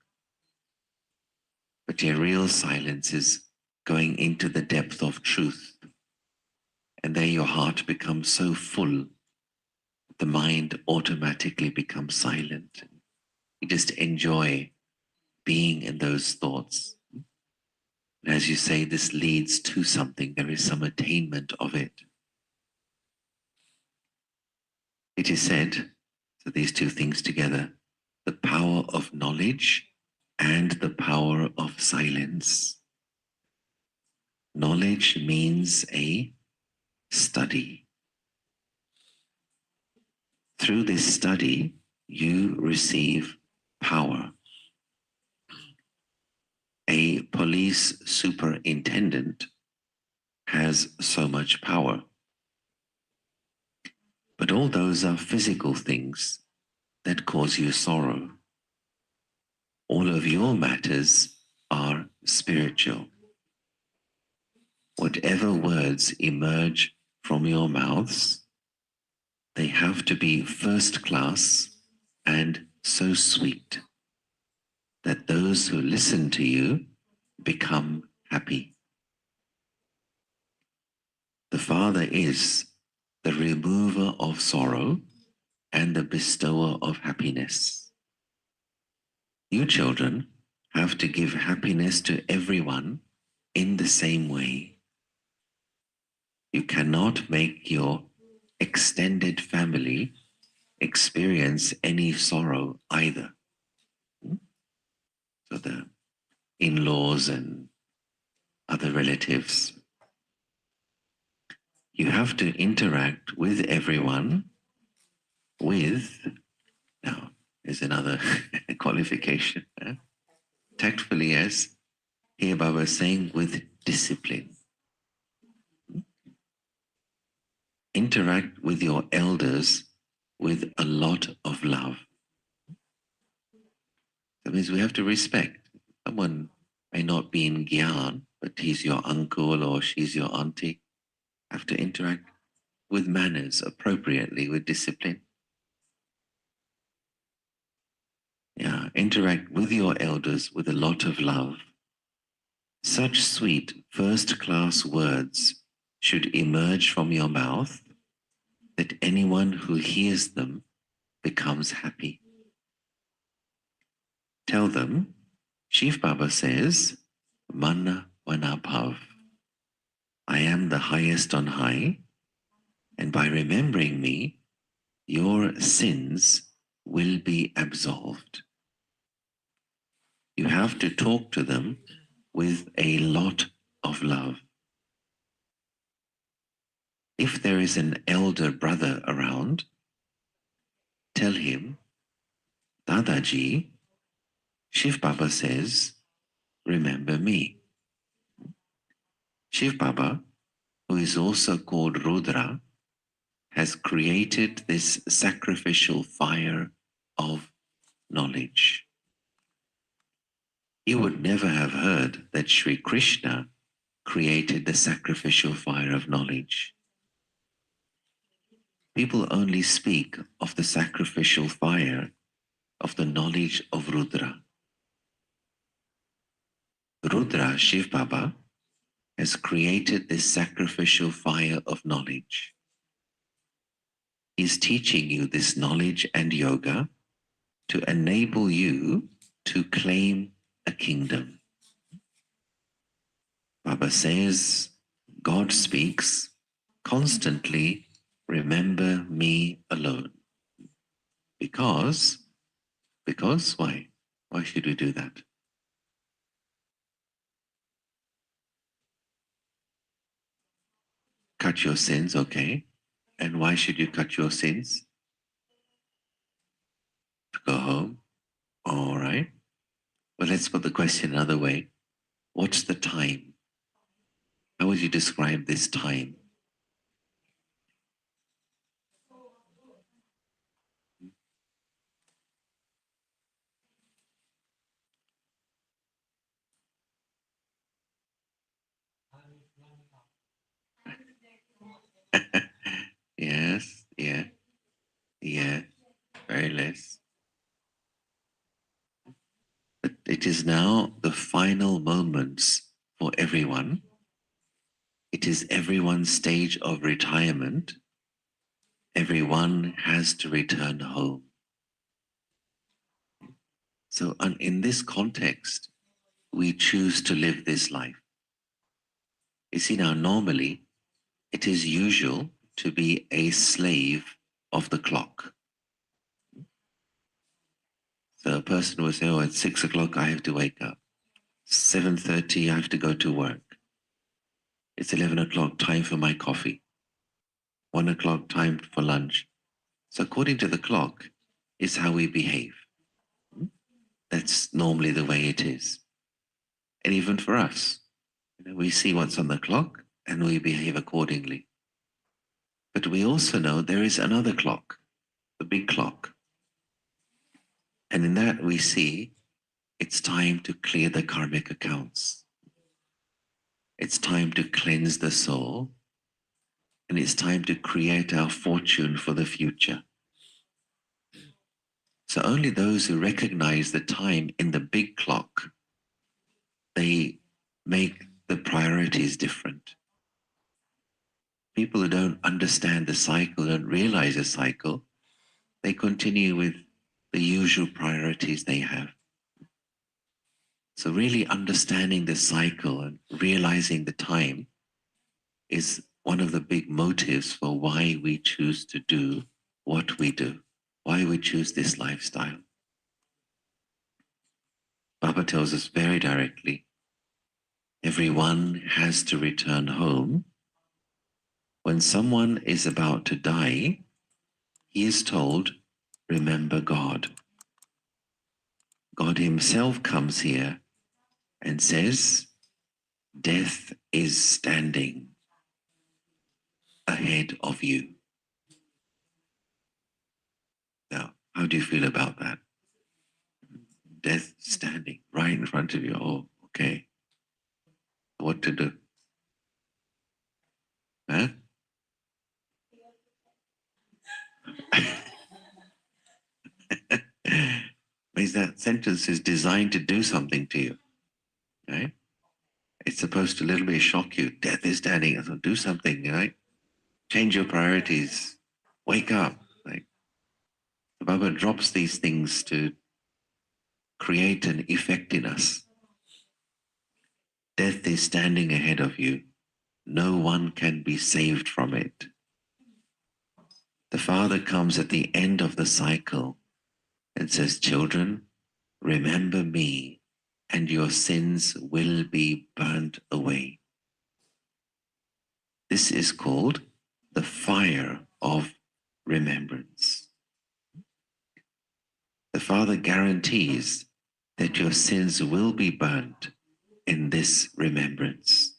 But your real silence is going into the depth of truth. And there your heart becomes so full, the mind automatically becomes silent. You just enjoy being in those thoughts. And as you say, this leads to something. There is some attainment of it. It is said, so these two things together, the power of knowledge and the power of silence. Knowledge means a study. Through this study, you receive power. A police superintendent has so much power. But all those are physical things that cause you sorrow. All of your matters are spiritual. Whatever words emerge from your mouths, they have to be first class and so sweet that those who listen to you become happy. The Father is the remover of sorrow and the bestower of happiness. You children have to give happiness to everyone in the same way. You cannot make your extended family experience any sorrow either. So the in-laws and other relatives, you have to interact with everyone with, now there's another qualification, tactfully, as here Baba is saying, with discipline. Interact with your elders with a lot of love. That means we have to respect. Someone may not be in Gyan, but he's your uncle or she's your auntie. Have to interact with manners appropriately, with discipline. Yeah, interact with your elders with a lot of love. Such sweet first-class words should emerge from your mouth that anyone who hears them becomes happy. Tell them, Shiv Baba says, Manna Vanabhav. I am the highest on high, and by remembering me, your sins will be absolved. You have to talk to them with a lot of love. If there is an elder brother around, tell him, Dadaji, Shiv Baba says, remember me. Shiv Baba, who is also called Rudra, has created this sacrificial fire of knowledge. You would never have heard that Sri Krishna created the sacrificial fire of knowledge. People only speak of the sacrificial fire of the knowledge of Rudra. Rudra, Shiv Baba, has created this sacrificial fire of knowledge. He's teaching you this knowledge and yoga to enable you to claim a kingdom. Baba says, God speaks, constantly remember me alone. Because why? Why should we do that? Cut your sins, okay. And why should you cut your sins? To go home? All right. Well, let's put the question another way. What's the time? How would you describe this time? Yes, yeah, very less. But it is now the final moments for everyone. It is everyone's stage of retirement. Everyone has to return home. So in this context, we choose to live this life. You see, now normally it is usual to be a slave of the clock. So a person will say, oh, at 6 o'clock I have to wake up. 7:30 I have to go to work. It's 11 o'clock, time for my coffee. 1 o'clock, time for lunch. So according to the clock is how we behave. That's normally the way it is. And even for us, we see what's on the clock and we behave accordingly. But we also know there is another clock, the big clock. And in that we see it's time to clear the karmic accounts. It's time to cleanse the soul. And it's time to create our fortune for the future. So only those who recognize the time in the big clock, they make the priorities different. People who don't understand the cycle, don't realize the cycle, they continue with the usual priorities they have. So really understanding the cycle and realizing the time is one of the big motives for why we choose to do what we do, why we choose this lifestyle. Baba tells us very directly, everyone has to return home. When someone is about to die, he is told, remember God. God himself comes here and says, death is standing ahead of you. Now, how do you feel about that? Death standing right in front of you. Oh, okay. What to do? Huh? Means that sentence is designed to do something to you, right? It's supposed to a little bit shock you. Death is standing, so do something, right? Change your priorities. Wake up. Like the Baba drops these things to create an effect in us. Death is standing ahead of you. No one can be saved from it. The Father comes at the end of the cycle and says, children, remember me and your sins will be burnt away. This is called the fire of remembrance. The Father guarantees that your sins will be burnt in this remembrance.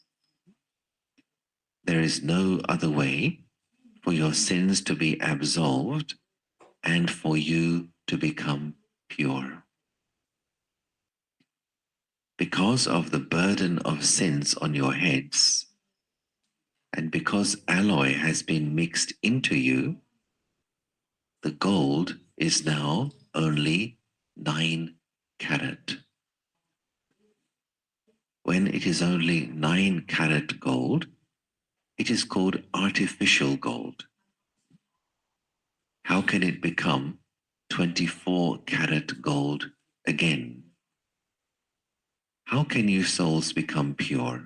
There is no other way for your sins to be absolved and for you to become pure. Because of the burden of sins on your heads, and because alloy has been mixed into you, the gold is now only 9 carat. When it is only 9 carat gold, it is called artificial gold. How can it become 24 carat gold again? How can you souls become pure?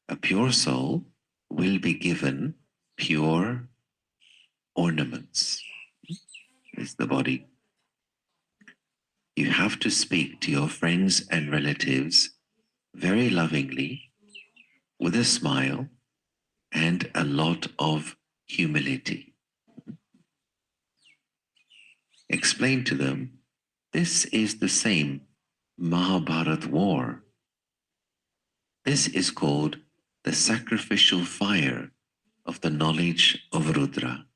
A pure soul will be given pure ornaments. Is the body. You have to speak to your friends and relatives very lovingly, with a smile and a lot of humility. Explain to them, this is the same Mahabharat war. This is called the sacrificial fire of the knowledge of Rudra.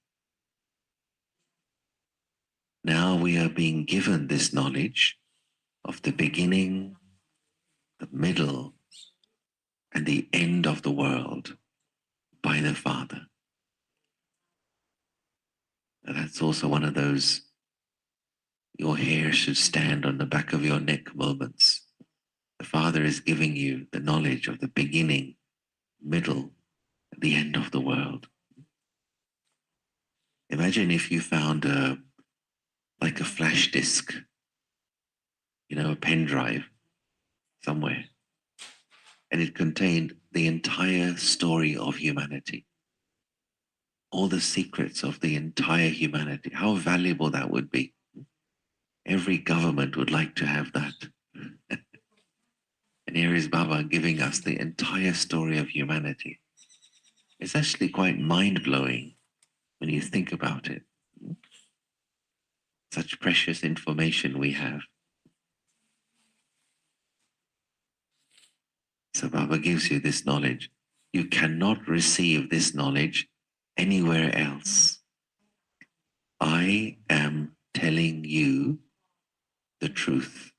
Now we are being given this knowledge of the beginning, the middle, and the end of the world by the Father. And that's also one of those your hair should stand on the back of your neck moments. The Father is giving you the knowledge of the beginning, middle, and the end of the world. Imagine if you found like a flash disk, a pen drive somewhere, and it contained the entire story of humanity, all the secrets of the entire humanity. How valuable that would be. Every government would like to have that. And here is Baba giving us the entire story of humanity. It's actually quite mind-blowing when you think about it. Such precious information we have. So Baba gives you this knowledge. You cannot receive this knowledge anywhere else. I am telling you the truth.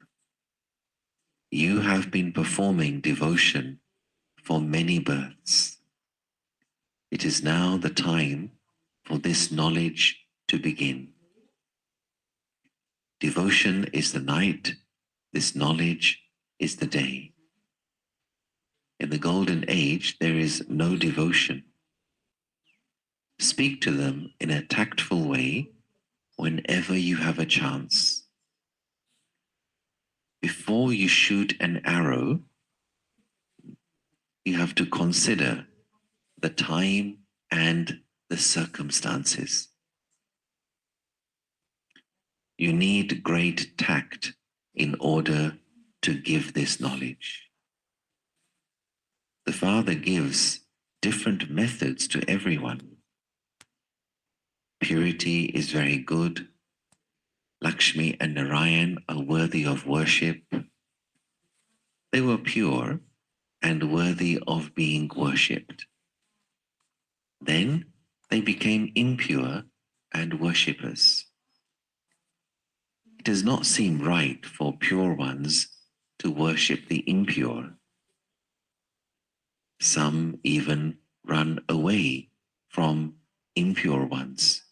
You have been performing devotion for many births. It is now the time for this knowledge to begin. Devotion is the night, this knowledge is the day. In the golden age, there is no devotion. Speak to them in a tactful way whenever you have a chance. Before you shoot an arrow, you have to consider the time and the circumstances. You need great tact in order to give this knowledge. The Father gives different methods to everyone. Purity is very good. Lakshmi and Narayan are worthy of worship. They were pure and worthy of being worshipped. Then they became impure and worshippers. It does not seem right for pure ones to worship the impure. Some even run away from impure ones.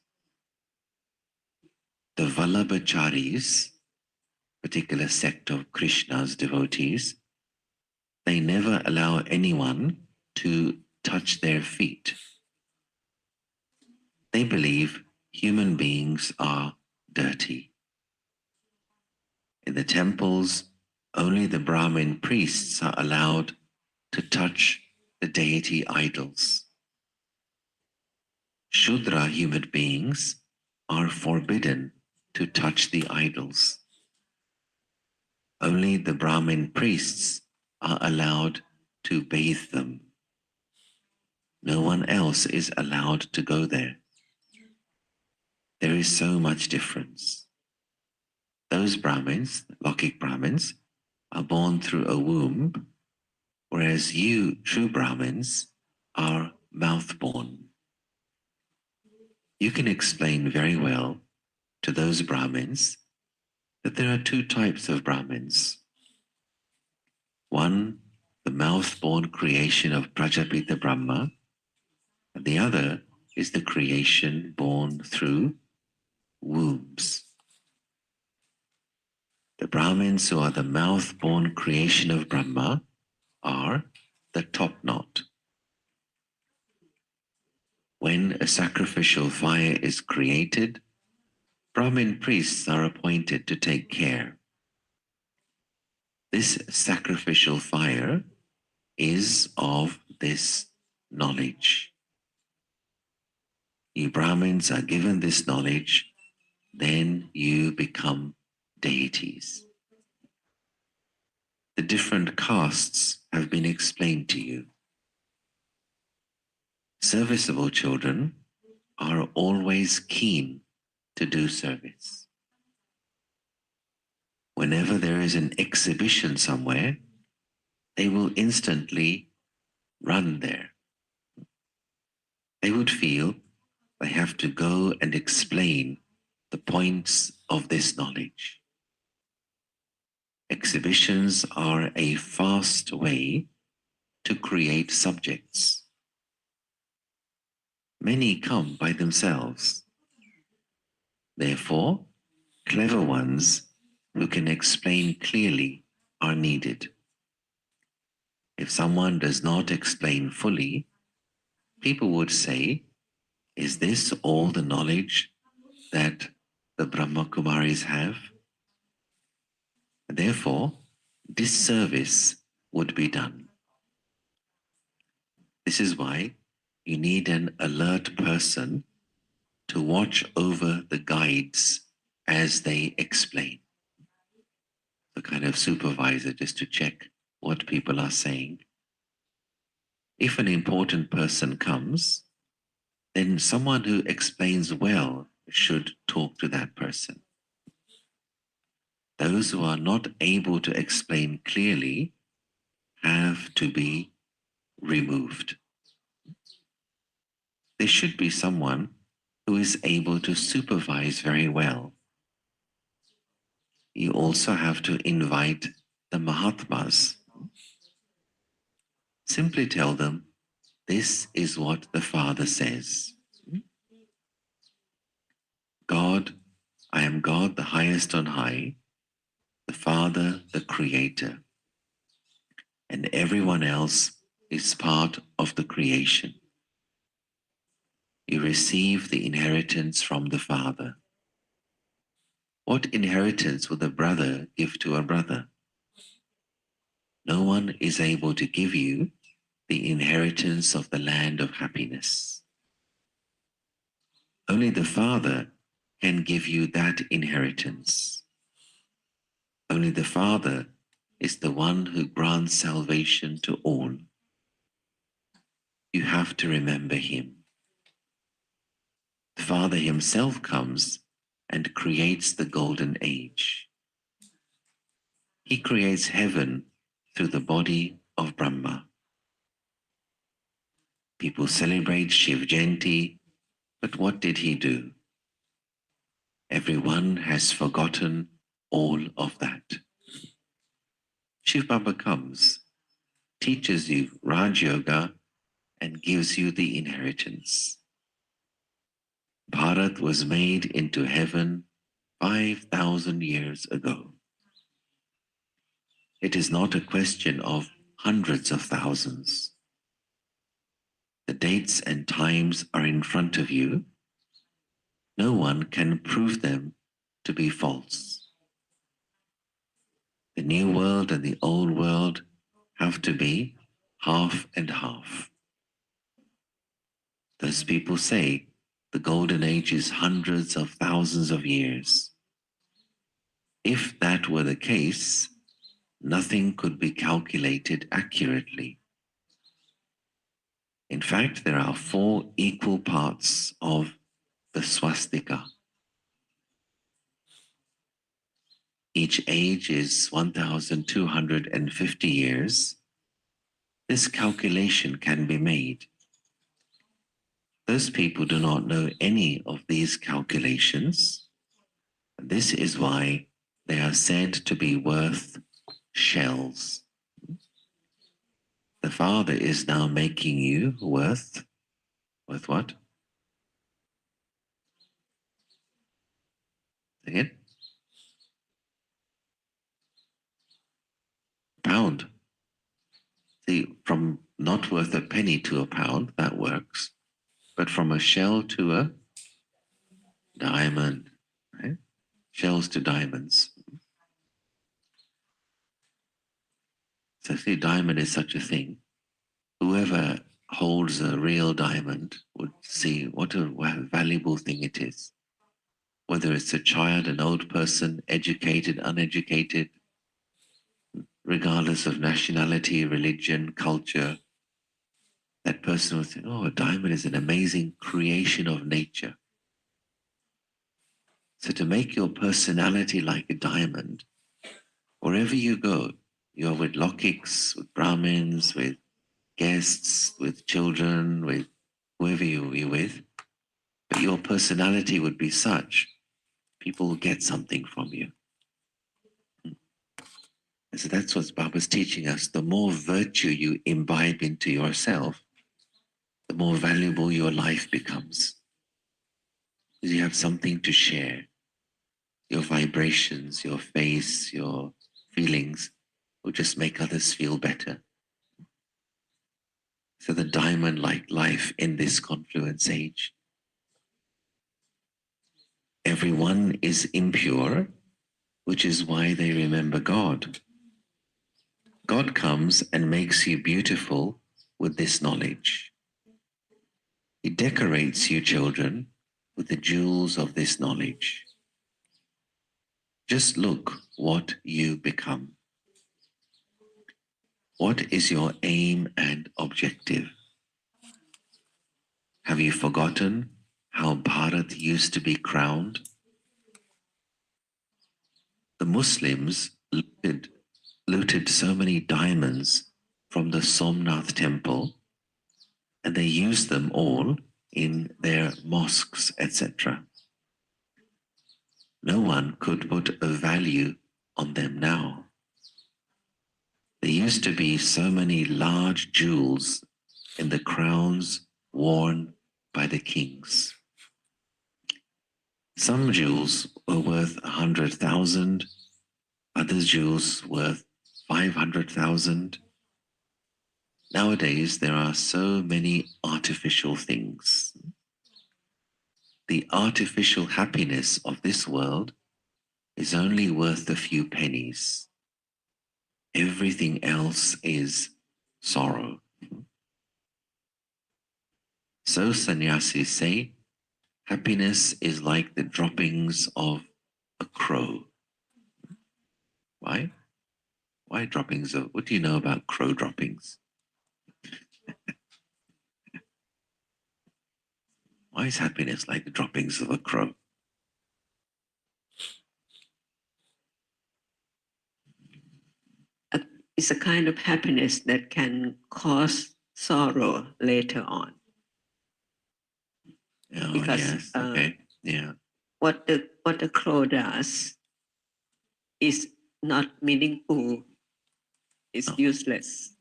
The Vallabhacharis, particular sect of Krishna's devotees, they never allow anyone to touch their feet. They believe human beings are dirty. In the temples, only the Brahmin priests are allowed to touch the deity idols. Shudra human beings are forbidden to touch the idols. Only the Brahmin priests are allowed to bathe them. No one else is allowed to go there. There is so much difference. Those Brahmins, Lokik Brahmins, are born through a womb, whereas you, true Brahmins, are mouth-born. You can explain very well to those Brahmins that there are two types of Brahmins. One, the mouth-born creation of Prajapita Brahma, and the other is the creation born through wombs. The Brahmins who are the mouth-born creation of Brahma are the top knot. When a sacrificial fire is created, Brahmin priests are appointed to take care. This sacrificial fire is of this knowledge. You Brahmins are given this knowledge, then you become deities. The different castes have been explained to you. Serviceable children are always keen to do service. Whenever there is an exhibition somewhere, they will instantly run there. They would feel they have to go and explain the points of this knowledge. Exhibitions are a fast way to create subjects. Many come by themselves. Therefore, clever ones who can explain clearly are needed. If someone does not explain fully, people would say, is this all the knowledge that the Brahma Kumaris have? Therefore, disservice would be done. This is why you need an alert person to watch over the guides as they explain. The kind of supervisor just to check what people are saying. If an important person comes, then someone who explains well should talk to that person. Those who are not able to explain clearly have to be removed. There should be someone who is able to supervise very well. You also have to invite the Mahatmas. Simply tell them, this is what the Father says. God, I am God, the highest on high, the Father, the Creator, and everyone else is part of the creation. You receive the inheritance from the Father. What inheritance would a brother give to a brother? No one is able to give you the inheritance of the land of happiness. Only the Father can give you that inheritance. Only the Father is the one who grants salvation to all. You have to remember him. The Father himself comes and creates the golden age. He creates heaven through the body of Brahma. People celebrate Shiv Jayanti, but what did he do? Everyone has forgotten all of that. Shiv Baba comes, teaches you Raj Yoga, and gives you the inheritance. Bharat was made into heaven 5,000 years ago. It is not a question of hundreds of thousands. The dates and times are in front of you. No one can prove them to be false. The new world and the old world have to be half and half. Those people say the golden age is hundreds of thousands of years. If that were the case, nothing could be calculated accurately. In fact, there are 4 equal parts of the swastika. Each age is 1,250 years. This calculation can be made. Those people do not know any of these calculations. This is why they are said to be worth shells. The Father is now making you worth what? Again? Pound. See, from not worth a penny to a pound, that works. But from a shell to a diamond, right? Shells to diamonds. So see, diamond is such a thing. Whoever holds a real diamond would see what a valuable thing it is. Whether it's a child, an old person, educated, uneducated, regardless of nationality, religion, culture, that person would think, oh, a diamond is an amazing creation of nature. So to make your personality like a diamond, wherever you go, you're with lokiks, with Brahmins, with guests, with children, with whoever you're with, but your personality would be such, people will get something from you. And so that's what Baba's teaching us. The more virtue you imbibe into yourself, the more valuable your life becomes. Because you have something to share. Your vibrations, your face, your feelings will just make others feel better. So the diamond-like life in this confluence age. Everyone is impure, which is why they remember God. God comes and makes you beautiful with this knowledge. He decorates you, children, with the jewels of this knowledge. Just look what you become. What is your aim and objective? Have you forgotten how Bharat used to be crowned? The Muslims looted so many diamonds from the Somnath temple, and they used them all in their mosques, etc. No one could put a value on them now. There used to be so many large jewels in the crowns worn by the kings. Some jewels were worth 100,000, other jewels worth 500,000. Nowadays, there are so many artificial things. The artificial happiness of this world is only worth a few pennies. Everything else is sorrow. So sannyasis say, happiness is like the droppings of a crow. Why? Why droppings of, what do you know about crow droppings? Why is happiness like the droppings of a crow? It's a kind of happiness that can cause sorrow later on. Oh, Because yes, okay, yeah. what the crow does is not meaningful, it's useless,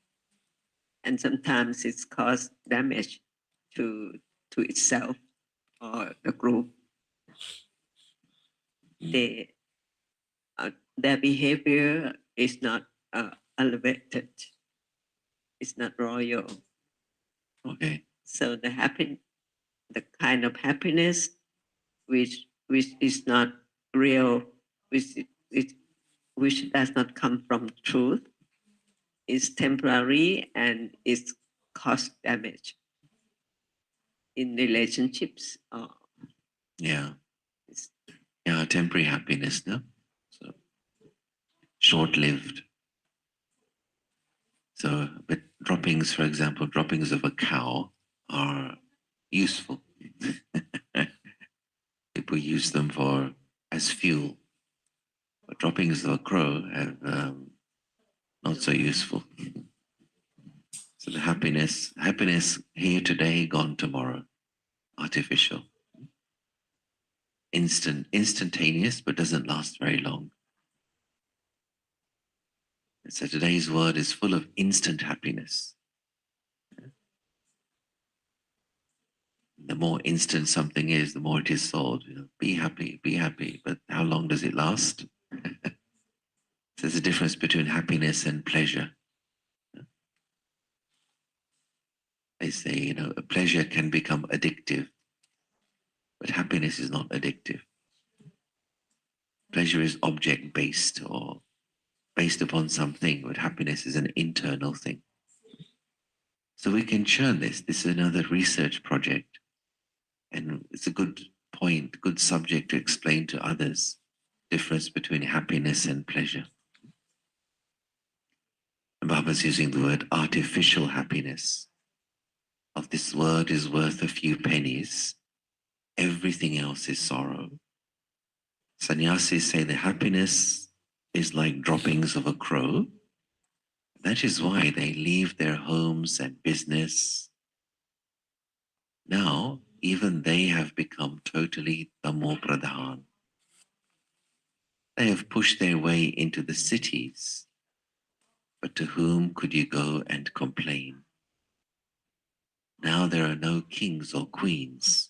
and sometimes it's caused damage to itself or the group. They, their behavior is not elevated, it's not royal. Okay. So the kind of happiness which is not real, which does not come from truth, is temporary and is cause damage in relationships. Yeah. Yeah, temporary happiness, no? So short-lived. So, but droppings, for example, droppings of a cow are useful. People use them for as fuel. But droppings of a crow have not so useful. So the happiness here today, gone tomorrow, artificial, instantaneous, but doesn't last very long. So today's world is full of instant happiness. The more instant something is, the more it is sold. You know, be happy. But how long does it last? There's a difference between happiness and pleasure. They say, you know, a pleasure can become addictive, but happiness is not addictive. Pleasure is object-based or based upon something, but happiness is an internal thing. So we can churn this. This is another research project. And it's a good point, good subject to explain to others, difference between happiness and pleasure. And Baba's using the word artificial happiness. Of this word is worth a few pennies. Everything else is sorrow. Sannyasis say the happiness is like droppings of a crow. That is why they leave their homes and business. Now, even they have become totally tamo pradhan. They have pushed their way into the cities. But to whom could you go and complain? Now there are no kings or queens.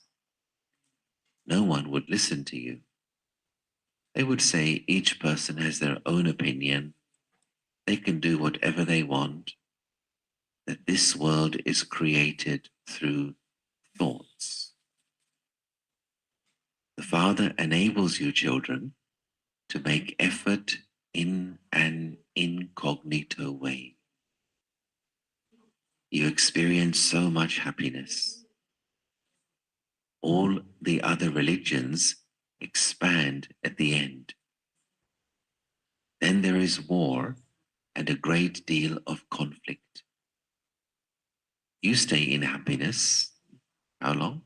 No one would listen to you. They would say each person has their own opinion. They can do whatever they want. That this world is created through thoughts. The Father enables you, children, to make effort in an incognito way. You experience so much happiness. All the other religions expand at the end. Then there is war and a great deal of conflict. You stay in happiness. How long?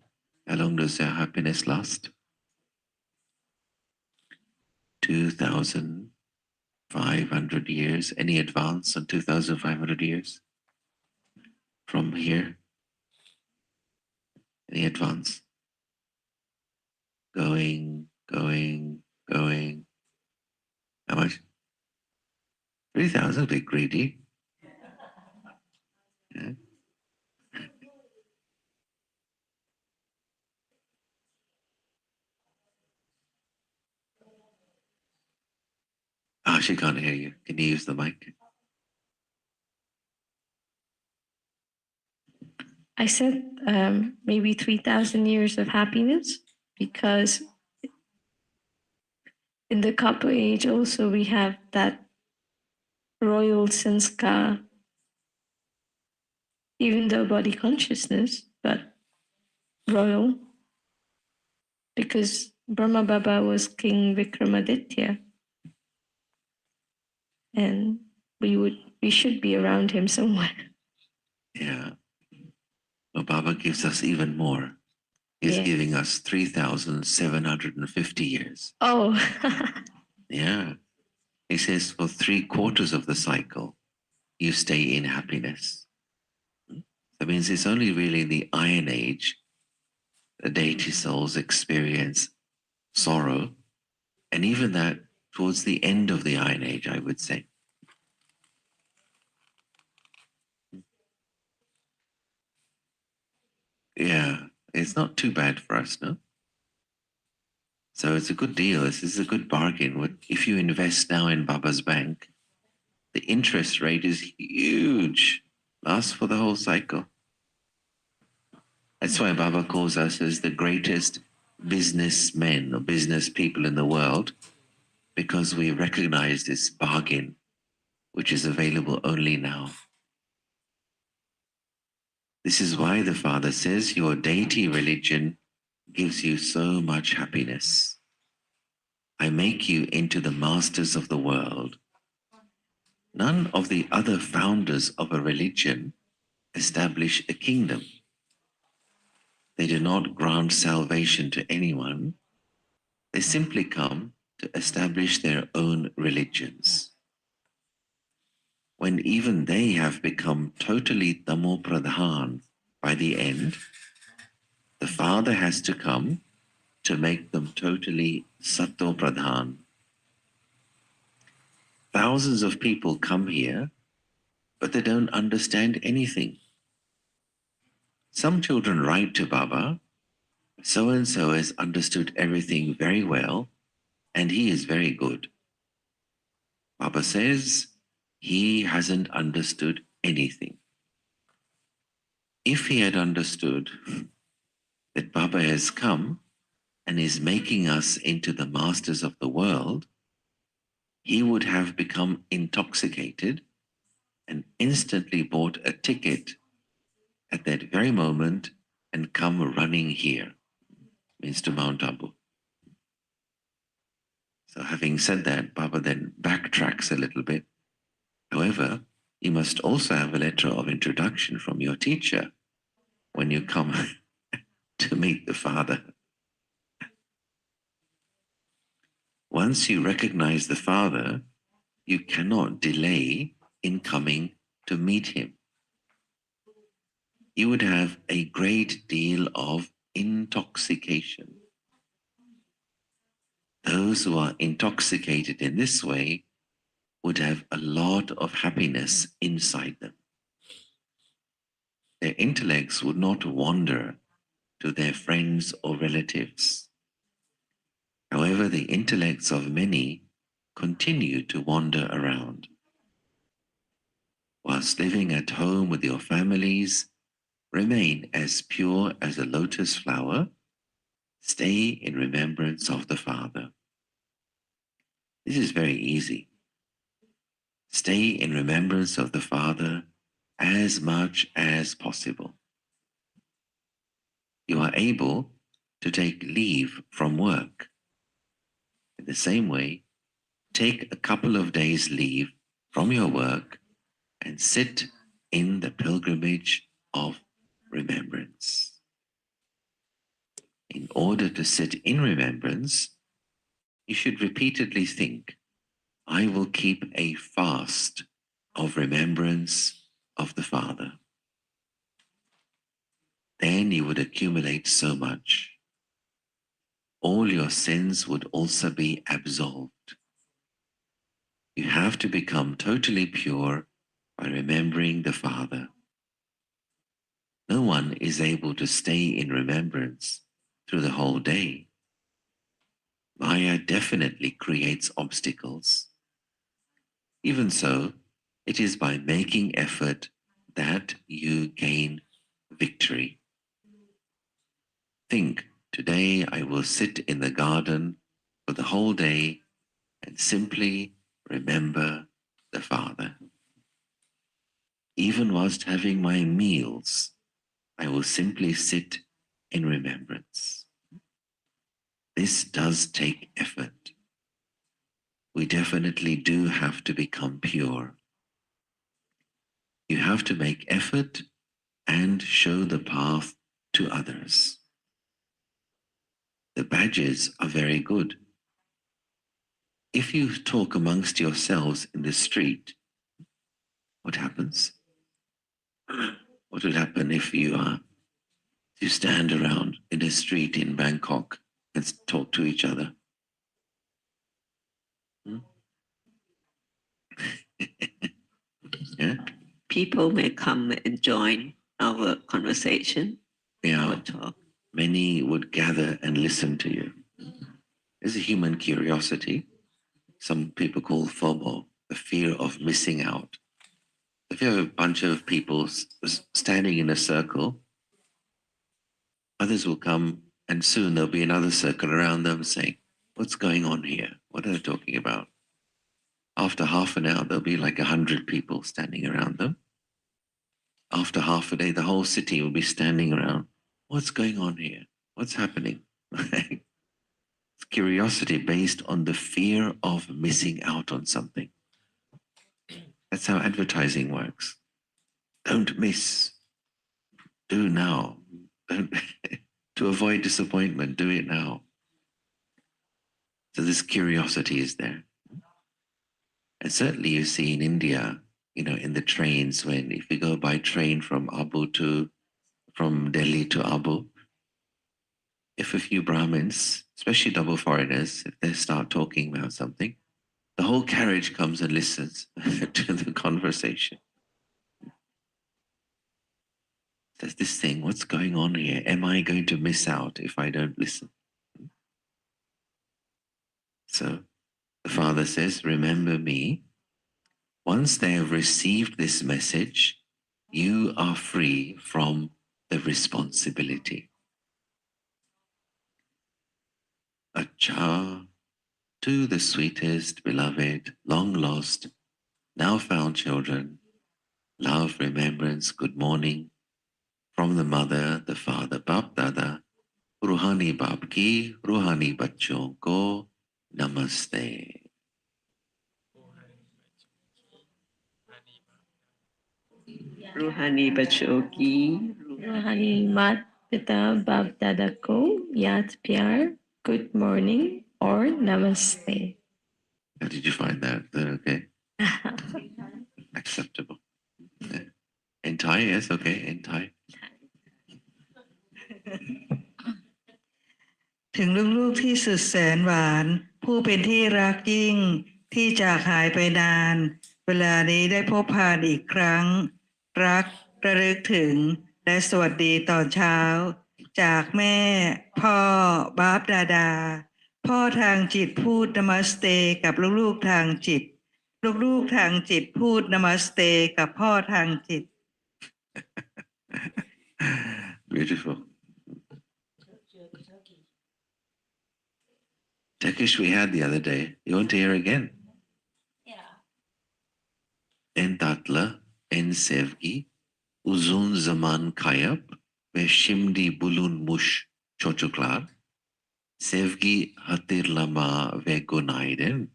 How long does your happiness last? 2,500 years. Any advance on 2,500 years from here? Any advance? Going. How much? 3,000, a bit greedy. Yeah. she can't hear you. Can you use the mic? I said maybe 3,000 years of happiness, because in the Copper Age also we have that royal sanskar, even though body consciousness, but royal, because Brahma Baba was King Vikramaditya, and we should be around him somewhere. Yeah. Well, Baba gives us even more. He's Yeah. giving us 3,750 years. Oh, Yeah. He says for 3/4 of the cycle, you stay in happiness. That means it's only really in the Iron Age the deity souls experience sorrow, and even that towards the end of the Iron Age, I would say. Yeah, it's not too bad for us, no? So it's a good deal. This is a good bargain. If you invest now in Baba's bank, the interest rate is huge, lasts for the whole cycle. That's why Baba calls us as the greatest businessmen or business people in the world, because we recognize this bargain, which is available only now. This is why the Father says your deity religion gives you so much happiness. I make you into the masters of the world. None of the other founders of a religion establish a kingdom. They do not grant salvation to anyone. They simply come to establish their own religions. When even they have become totally tamo pradhan by the end, the Father has to come to make them totally sato pradhan. Thousands of people come here, but they don't understand anything. Some children write to Baba, so and so has understood everything very well, and he is very good. Baba says he hasn't understood anything. If he had understood that Baba has come and is making us into the masters of the world, he would have become intoxicated and instantly bought a ticket at that very moment and come running here, means to Mount Abu. So having said that, Baba then backtracks a little bit. However, you must also have a letter of introduction from your teacher when you come to meet the Father. Once you recognize the Father, you cannot delay in coming to meet him. You would have a great deal of intoxication. Those who are intoxicated in this way would have a lot of happiness inside them. Their intellects would not wander to their friends or relatives. However, the intellects of many continue to wander around. Whilst living at home with your families, remain as pure as a lotus flower. Stay in remembrance of the Father. This is very easy. Stay in remembrance of the Father as much as possible. You are able to take leave from work. In the same way, take a couple of days leave from your work and sit in the pilgrimage of remembrance. In order to sit in remembrance, you should repeatedly think, I will keep a fast of remembrance of the Father. Then you would accumulate so much. All your sins would also be absolved. You have to become totally pure by remembering the Father. No one is able to stay in remembrance through the whole day. Maya definitely creates obstacles. Even so, it is by making effort that you gain victory. Think, today I will sit in the garden for the whole day and simply remember the Father. Even whilst having my meals, I will simply sit in remembrance. This does take effort. We definitely do have to become pure. You have to make effort and show the path to others. The badges are very good. If you talk amongst yourselves in the street, what happens? What would happen if you stand around in a street in Bangkok and talk to each other? Yeah? People may come and join our conversation, Yeah. our talk. Many would gather and listen to you. There's a human curiosity. Some people call FOMO, the fear of missing out. If you have a bunch of people standing in a circle, others will come and soon there'll be another circle around them saying, what's going on here? What are they talking about? After half an hour, there'll be like 100 people standing around them. After half a day, the whole city will be standing around. What's going on here? What's happening? It's curiosity based on the fear of missing out on something. That's how advertising works. Don't miss. Do now. Don't to avoid disappointment, do it now. So this curiosity is there. And certainly you see in India, in the trains, when if you go by train from Delhi to Abu, if a few Brahmins, especially double foreigners, if they start talking about something, the whole carriage comes and listens to the conversation. There's this thing, what's going on here? Am I going to miss out if I don't listen? So the Father says, remember me. Once they have received this message, you are free from the responsibility. Acha, to the sweetest, beloved, long lost, now found children, love, remembrance, good morning, from the mother, the father, Bap Dada, Ruhani Bap Ki, Ruhani Bachon Ko, Namaste. Ruhani Bachoki, रूहानी मात पिता बाप दादा को याद प्यार, good morning or namaste. How did you find that? Is that okay? Acceptable. Yeah. In Thai, yes, okay, in Thai. ถึงลูกๆที่สุดแสนหวานผู้เป็นที่รักยิ่งที่จากหายไปนานเวลานี้ได้พบผ่านอีกครั้งรักระลึกถึงและสวัสดีตอนเช้าจากแม่พ่อบาปดาดาพ่อทางจิตพูดนามัสเตกับลูกๆทางจิตลูกๆทางจิตพูดนามัสเตกับพ่อทางจิต Beautiful. Turkish we had the other day. You want to hear again? Yeah. En tatlı, en sevgi, uzun zaman kayıp ve şimdi bulunmuş çocuklar, sevgi hatırlama ve günaydın,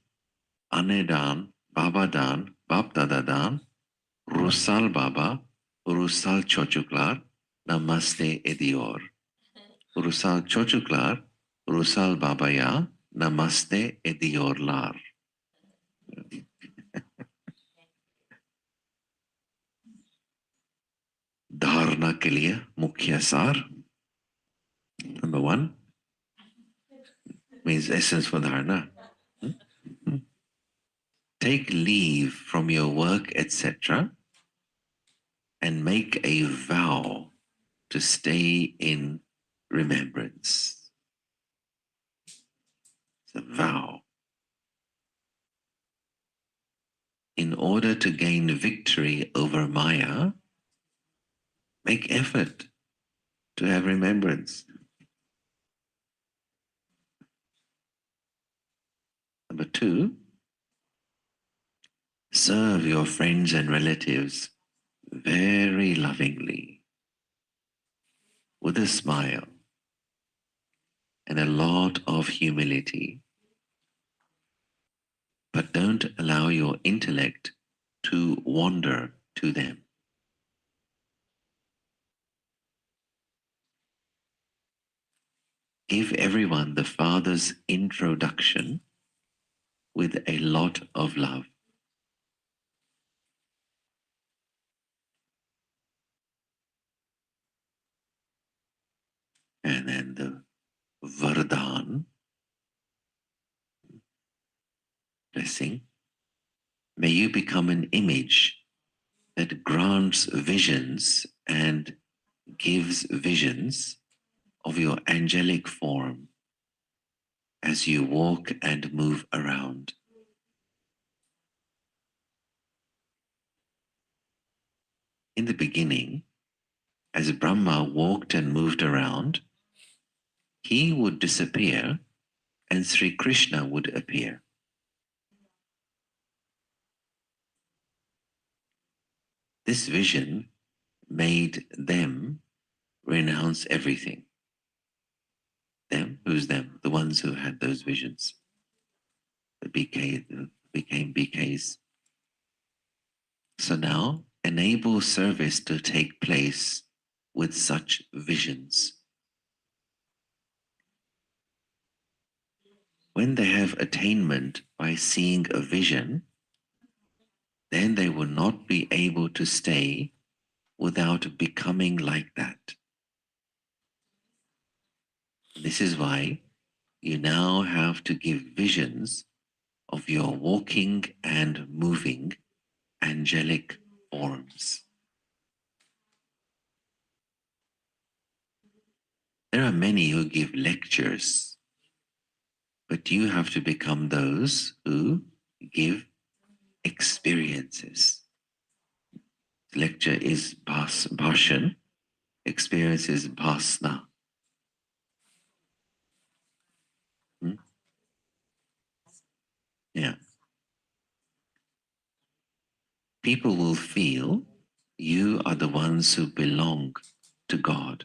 anneden, babadan, babdadadan, ruhsal baba, ruhsal çocuklar namaste ediyor. Ruhsal çocuklar, ruhsal babaya namaste ediyorlar. धारणा के लिए मुख्य सार. Number 1 means essence for dharana. Take leave from your work, etc., and make a vow to stay in remembrance. It's a vow. in order to gain victory over Maya, make effort to have remembrance. Number 2, serve your friends and relatives very lovingly, with a smile and a lot of humility. But don't allow your intellect to wander to them. Give everyone the Father's introduction with a lot of love. And then the Vardhan blessing. May you become an image that grants visions and gives visions of your angelic form as you walk and move around. In the beginning, as Brahma walked and moved around, he would disappear and Sri Krishna would appear. This vision made them renounce everything. Them? Who's them? The ones who had those visions. The became BKs. So now enable service to take place with such visions. When they have attainment by seeing a vision, then they will not be able to stay without becoming like that. This is why you now have to give visions of your walking and moving angelic forms. There are many who give lectures, but you have to become those who give experiences. Lecture is bhashan, experience is bhasna. Yeah. People will feel you are the ones who belong to God.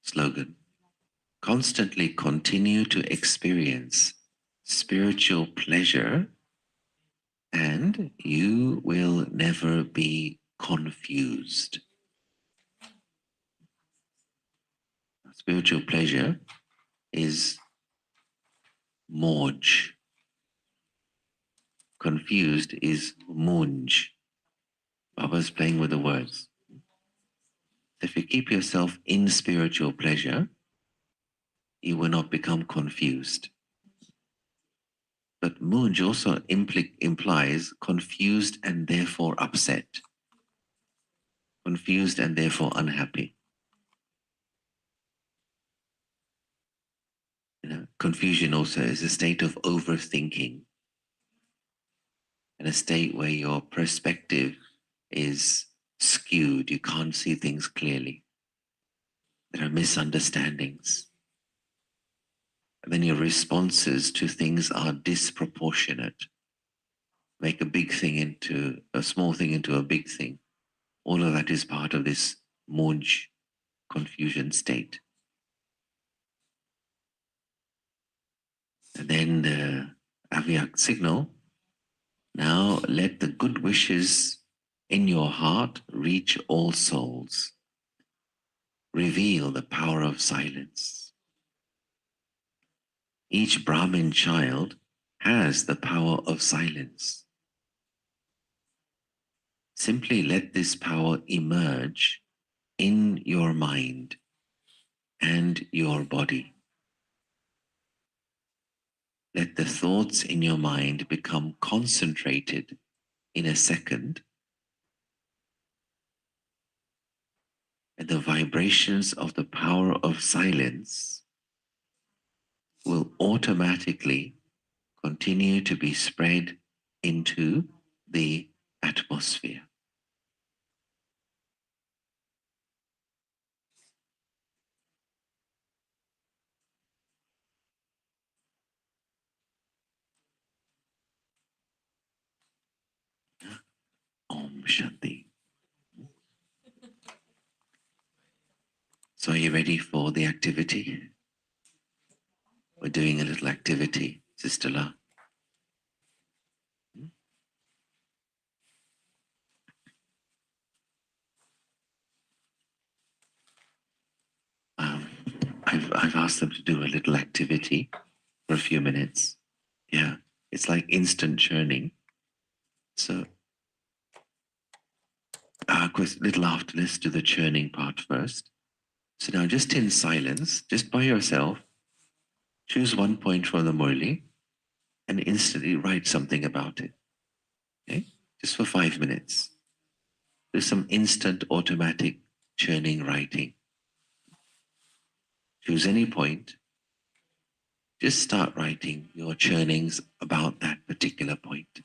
Slogan: constantly continue to experience spiritual pleasure and you will never be confused. Spiritual pleasure is moj. Confused is munj. Baba's playing with the words. If you keep yourself in spiritual pleasure, you will not become confused. But munj also implies confused and therefore upset, confused and therefore unhappy. Confusion also is a state of overthinking and a state where your perspective is skewed. You can't see things clearly. There are misunderstandings. And then your responses to things are disproportionate. Make a big thing into a small thing into a big thing. All of that is part of this munj, confusion state. And then the avyak signal. Now let the good wishes in your heart reach all souls. Reveal the power of silence. Each Brahmin child has the power of silence. Simply let this power emerge in your mind and your body. Let the thoughts in your mind become concentrated in a second, and the vibrations of the power of silence will automatically continue to be spread into the atmosphere. Om Shanti. So are you ready for the activity? We're doing a little activity, Sister La. Um, I've asked them to do a little activity for a few minutes. Yeah, it's like instant churning. So, of course, a little after, let's do the churning part first. So now just in silence, just by yourself, choose one point from the Murli and instantly write something about it. Okay? Just for 5 minutes. Do some instant automatic churning writing. Choose any point. Just start writing your churnings about that particular point.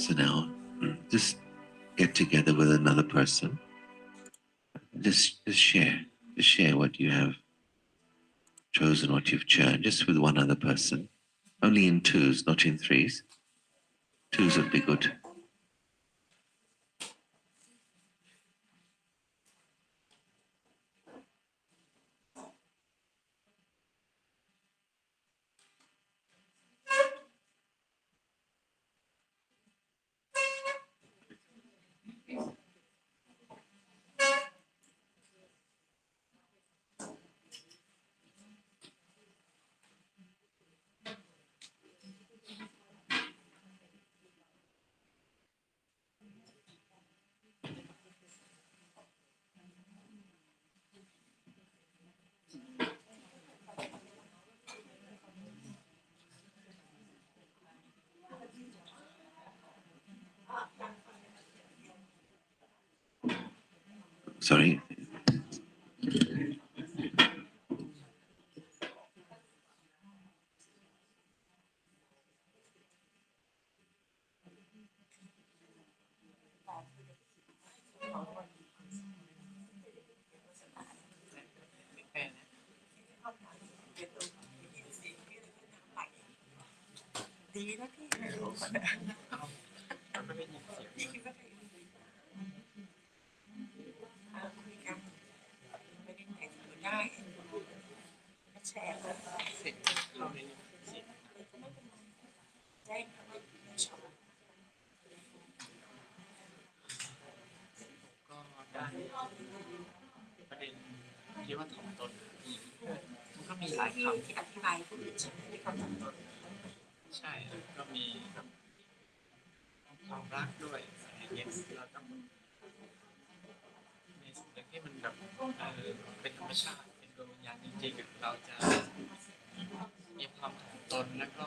So now, just get together with another person. Just share what you have chosen, what you've churned, just with one other person. Only in twos, not in threes. Twos would be good. Sorry.ประเด็นที่ว่าถ่อมตนมันก็มีหลายคำที่อธิบายผู้อื่นใช่ไหมที่เขาถ่อมตนใช่ก็มีความรักด้วยอย่างเงี้ยเราต้องในสิ่งที่มันแบบเป็นธรรมชาติเป็นดวงวิญญาณจริงๆเราจะมีความถ่อมตนแล้วก็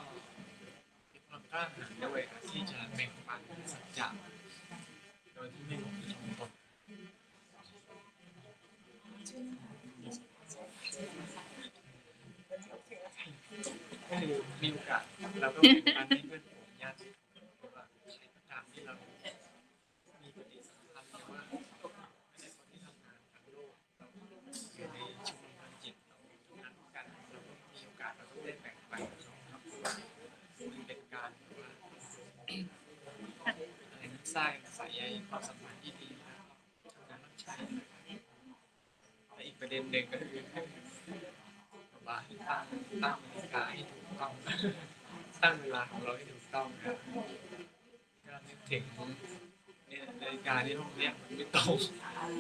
มีความกล้าหาญด้วยที่จะแบ่งปันสัจจะโดยที่ไม่หลงถ่อมตนก็คือมีโอกาสเราก็เป็นการให้เพื่อนฝูงญาติว่าใช้ประการที่เรามีปฏิสัมพันธ์หรือว่าไม่ได้คนที่ทำงานทางโลกเราอยู่ในชุมชนทางจิตเราทำงานร่วมกันเราก็มีโอกาสเราก็ได้แบ่งปันครับมันเป็นการว่าอะไรนั้นสร้างสายใยความสัมพันธ์ที่ดีแล้วทำงานรับใช้และอีกประเด็นหนึ่งก็คือว่าตั้งนาฬิกาให้ถูกต้องตั้งเวลาของเราให้ถูกต้องนะก็นึกถึงเนี่ยนาฬิกาที่ห้องเรียกมันไม่ตรง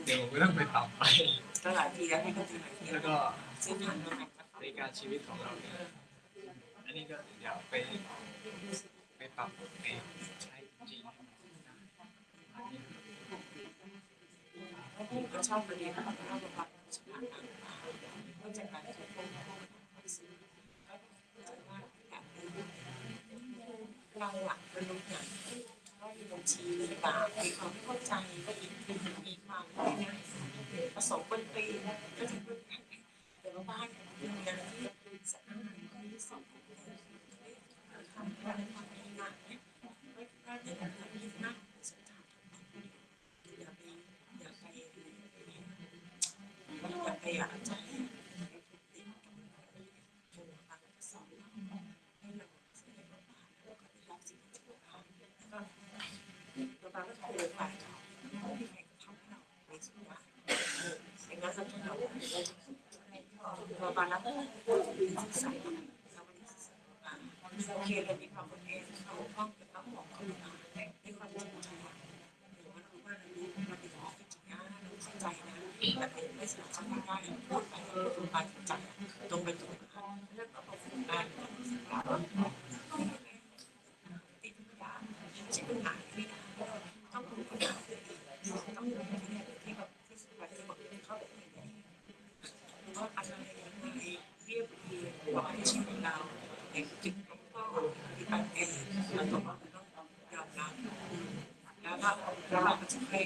เดี๋ยวผมก็ต้องไปปรับไปก็หลายทีแล้วให้ก็ทีหลายทีแล้วก็ซื้อผ่านนาฬิกาชีวิตของเราเนี่ยอันนี้ก็เดี๋ยวไปปรับไปใช้จริงผมก็ชอบประเด็นของเราแบบว่าสถานะก็จะการจะพบเราหลักเป็นลูกอย่างก็มีบัญชีมีบาปมีความเข้าใจมีความผสมบนปีก็จะเป็นแต่ว่าบ้านเป็นงานที่สะอาดที่สมบูรณ์ทำอะไรความดีงามเนี่ยไม่พลาดในการทำที่นั่งสุดท้ายอย่าไปอยากใจเราก็คือฝ่ายเขาที่ใครทำให้เราในสุดท้ายในงานสังคมเราบาลับเป็นศึกษาเราไม่ได้ศึกษาโอเคเรามีความเป็นเองเราต้องเป็นต้องบอกเขาในความจริงใจหรือว่าเราว่าเรารู้เราเป็นของจริงนะเราเข้าใจนะแต่ไม่สามารถทำได้พูดไปพูดไปใจตรงไปตรงมาเรื่องของความฝึกได้ติดยาไม่ใช่ปัญหาที่ต้องรู้ปัญหาต้องรู้ที่แบบที่สุดที่บอกเขาแบบนี้ว่าอะไรยังไงเรียบเรียงบอกให้ชีวิตเราในจุดก็ปฏิบัติเองเราต้องยอมรับแล้วเราก็จะให้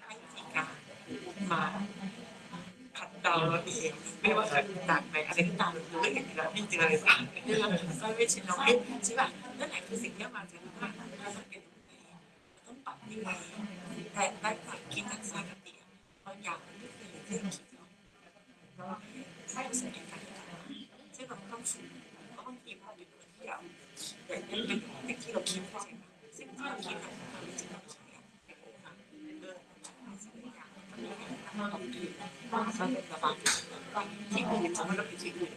วิธีการมาขัดเดาเราเองไม่ว่าจะต่างในอะไรก็ตามเราไม่เห็นเราที่เจออะไรต่างๆเราไม่ใช่น้อยใช่ป่ะนั่นแหละคือสิ่งที่มาจากว่าเราสังเกตใน ยังไงแต่ได้ความคิดทักษะสติบางอย่างมันไม่เคยคิดก็ให้รู้สึกในการซึ่งเราต้องฝึกเพราะบางทีเราเป็นคนที่เราแต่เป็นอย่างที่เราคิดใช่ไหมสิ่งที่เราคิดมันไม่ใช่เราใช่สิ่งอย่างเราต้องคิดว่าเราเป็นระบายที่อื่นสมมติเราไปที่อื่น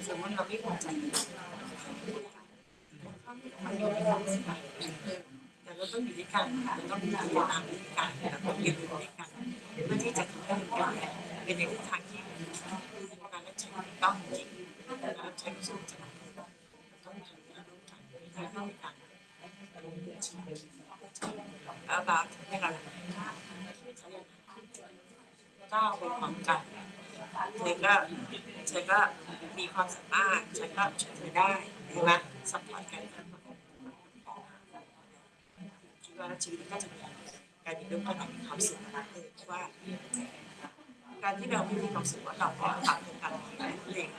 สมมติเราไม่พอใจมันอยู่ในความสบายแต่เราต้องอยู่ด้วยกันเราต้องอยู่ตามด้วยกันเราต้องเรียนรู้ด้วยกันเพื่อที่จะทำให้มันเป็นในทิศทางที่การรับใช้ต้องจริงการรับใช้สุดจะต้องทำงานร่วมกันทำด้วยกันแล้วบางทีเราก้าวไปพร้อมกันเธอก็มีความสามารถฉันก็ช่วยเธอได้ใช่ไหมซัพพอร์ตกันคิดว่าชีวิตก็จะมีการอยู่ร่วมกันมีความสุขเพราะว่าการที่เราไม่มีความสุขว่าเราก็ทำกันเอง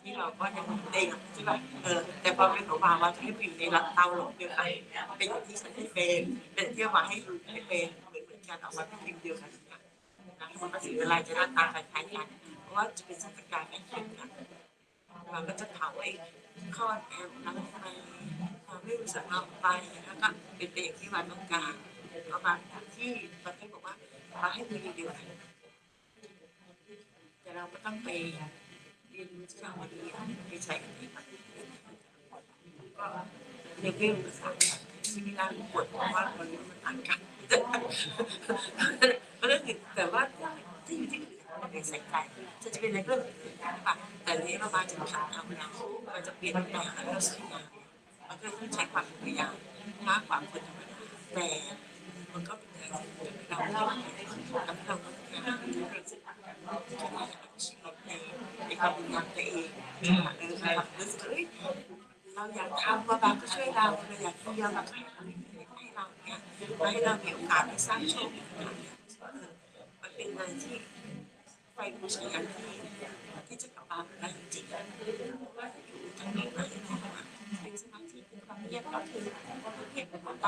ที่เราก็ยังเองใช่ป่ะแต่พอเป็นของมาว่าจะให้ไปอยู่ในรัฐเตาหลงเดียวกันเป็นอย่างที่ฉันให้เป็นที่มาให้รู้ให้เป็นเหมือนกันออกมาเป็นทีมเดียวกันนะมันก็ถึงเวลาจะหน้าตาคล้ายกันเพราะว่าจะเป็นสถานการณ์ใกล้เคียงกันเราก็จะเผาไอ้ข้อแอมน้ำไปความไม่รู้สึกเอาไปแล้วก็เป็นเด็กที่มาต้องการประมาณที่ประเทศบอกว่ามาให้มือเดียวกันแต่เราก็ต้องไปเรียนรู้ที่เราดีไปใช้กันที่ก็เรียนรู้ภาษาที่ไม่น่าปวดเพราะว่ามันต่างกันก็คือแต่ว่าที่อยู่ที่อื่นเราไม่ใส่ใจจะเป็นอะไรก็แต่นี้เรามาถึงขั้นเอาเราจะเปลี่ยนแปลงอะไรสักอย่างมันก็ต้องใช้ความพยายามมากกว่าคนธรรมดาแต่มันก็เป็นการที่เราเล่ากับเรารู้สึกในความเป็นตัวเองรู้สึกเราอยากทำว่าบางก็ช่วยเราอยากที่เราแบบให้เราเนี่ยให้เรามีโอกาสได้สร้างโชคมันเป็นอะไรที่ไฟบูชายันที่จะกลับมาได้จริงๆว่าอยู่ทั้งนี้ไหนเป็นสมาธิเป็นความเงียบก็คือเงียบไป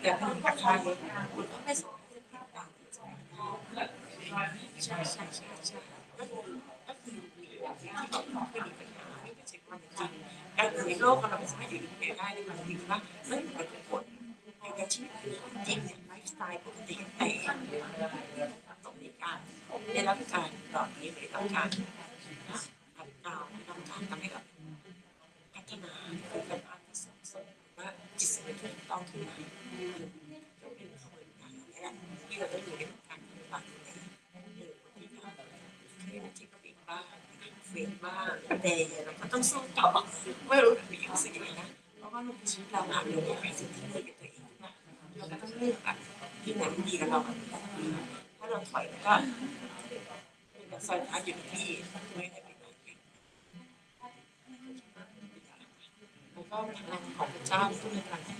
แต่ไม่มีใครคุณก็ไม่สนที่จะติดตามใช่ก็คือมีสิ่งที่บอกไม่มีปัญหาไม่ใช่ความจริงการอยู่ในโลกเราไม่สามารถอยู่ในได้ในความจริงว่าไม่เหมือนทุกคนในชีวิตจริงเนี่ยไลฟ์สไตล์ปกติแต่ต้องมีการได้รับการหล่อเลี้ยงได้รับการพัฒนาได้รับการทำให้กับพัฒนาคือการพัฒนาส่งว่าจิตสำนึกถูกต้องขึ้นมาเป็นขบวนการนี้แหละที่เราต้องอยู่ในการปฏิบัติที่เราเคยที่กับอีกบ้างเฟรนบ้างแต่เราก็ต้องสู้ต่อไม่รู้จะมีอย่างสิ่งไหนนะเพราะว่าเราชีวิตเราหาเรื่องอะไรสิ่งที่ดีกับตัวเองนะเราก็ต้องเลือกอ่ะที่ไหนดีกับเราถ้าเราถอยก็เป็นสายทานอยู่ที่ไม่ได้ไปไหนแล้วก็พลังของพระเจ้าที่เป็นพลังที่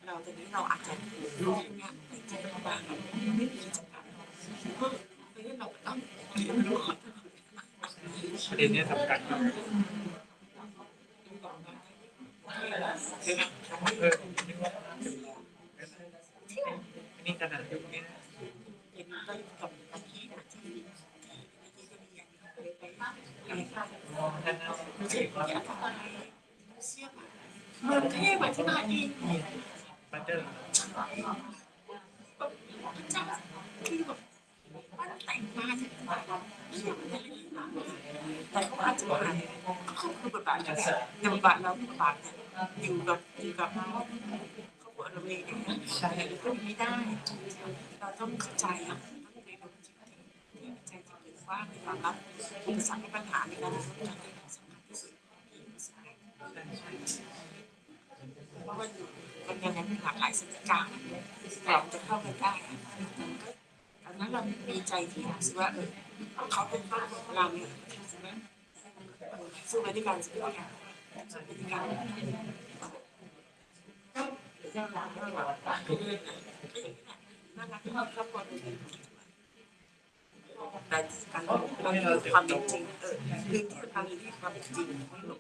เราตอนนี้เราอาจจะรู้เนี่ยในใจเราบ้างไม่มีกิจกรรมเพราะงั้นเราต้องเรียนรู้ประเด็นนี้สำคัญนี่ขนาดยุคนี้เห็นไปกับที่ไหนที่ไม่ใช่อยากทำอะไรเสียบเมืองเทพที่มาเองมันจะ พระเจ้าที่แบบว่าแต่งมาจากไหนแต่เขาอาจจะผ่านเขาคือบทบาทกันในบทบาทเราบทบาทอยู่กับเขาบอกเราเองเนี่ยแต่ก็ไม่ได้เราต้องเข้าใจอ่ะต้องเรียนรู้จริงๆที่ใจจริงๆว่าในความรับอุปสรรคปัญหาในการรับการสำคัญที่สุดเพราะว่ามันยังมีหลากหลายสถานการณ์เราจะเข้ากันได้ดังนั้นเรามีใจที่รู้สึกว่าเขาเป็นบ้านของเราเนี่ยสู้ไปด้วยกันสู้ไปด้วยกันน่ารักมากครับคนแต่เราอยู่ความเป็นจริงคือที่ทำที่ความเป็นจริงไม่หลง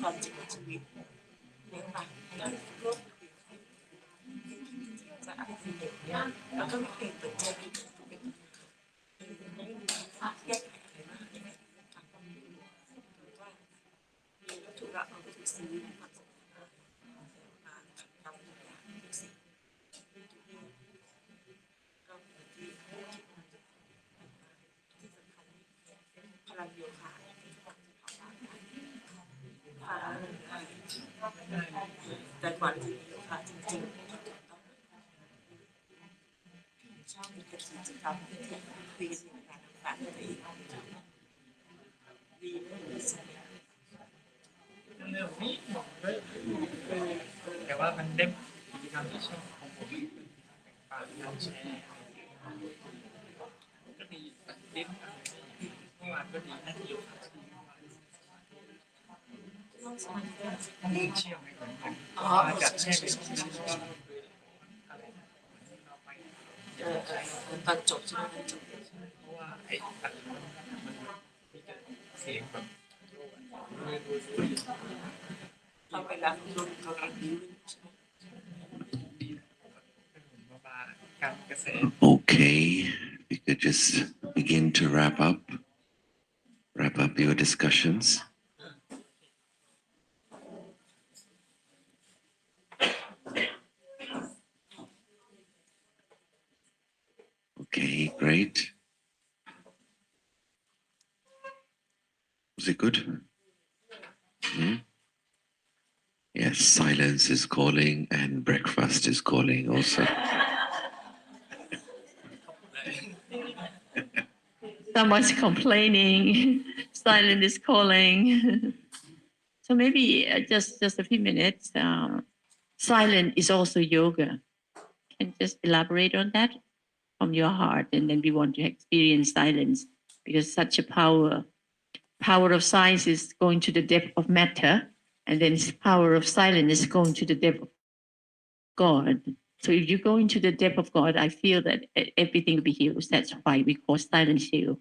ความจริงของชีวิตเนี่ยค่ะโลก จะอะไรอย่างเงี้ยแล้วก็ไม่เคยเปิดใจไม่มีแยกอะไรมากเลยว่ามีวัตถุเราเอาไปซื้อมาทำอย่างทุกสิ่งก็ที่สำคัญพลังโยคะแต่ก่อนที่โยคะจริงๆชอบมีกิจกรรมที่คุยกันในการทำงานตัวเองดีที่สุด เรื่องนี้บอกเลยแต่ว่ามันเล่มกิจกรรมที่ชอบของผมปากการแชร์ก็ดีตัดดิ้นเมื่อวานก็ดีนั่งอยู่เชี่ยวไม่เหมือนกันมาจากแช่เป็นอะไรตอนจบใช่ไหมตอนจบเพราะว่าไอ้ตัดมันมีแต่เสียงแบบเราไปรับรถเขาเองดีใช่ไหม การเกษตร Okay, we could just begin to wrap up your discussions. Okay, great. Was it good? Yes, silence is calling and breakfast is calling also. Someone's complaining. Silent is calling. So maybe just a few minutes. Silent is also yoga. Can you just elaborate on that from your heart, and then we want to experience silence because such a power of science is going to the depth of matter, and then power of silence is going to the depth of God. So if you go into the depth of God, I feel that everything will be healed. That's why we call silence heal.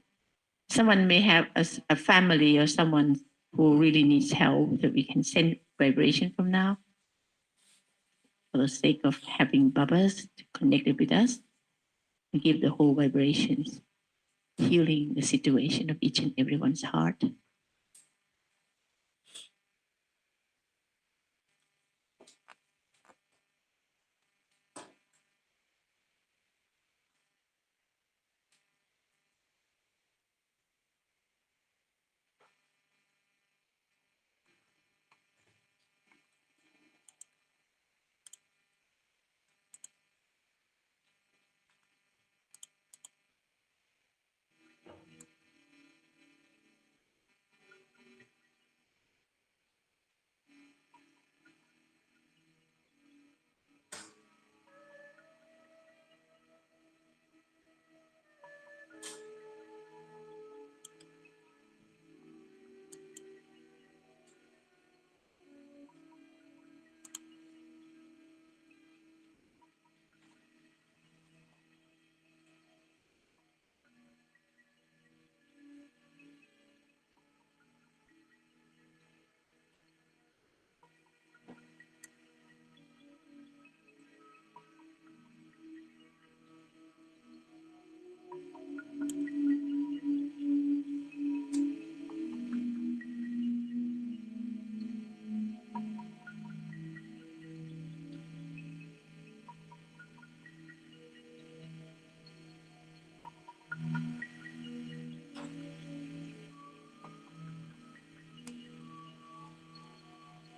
Someone may have a family or someone who really needs help, that we can send vibration from now for the sake of having Babas to connect with us and give the whole vibrations, healing the situation of each and everyone's heart.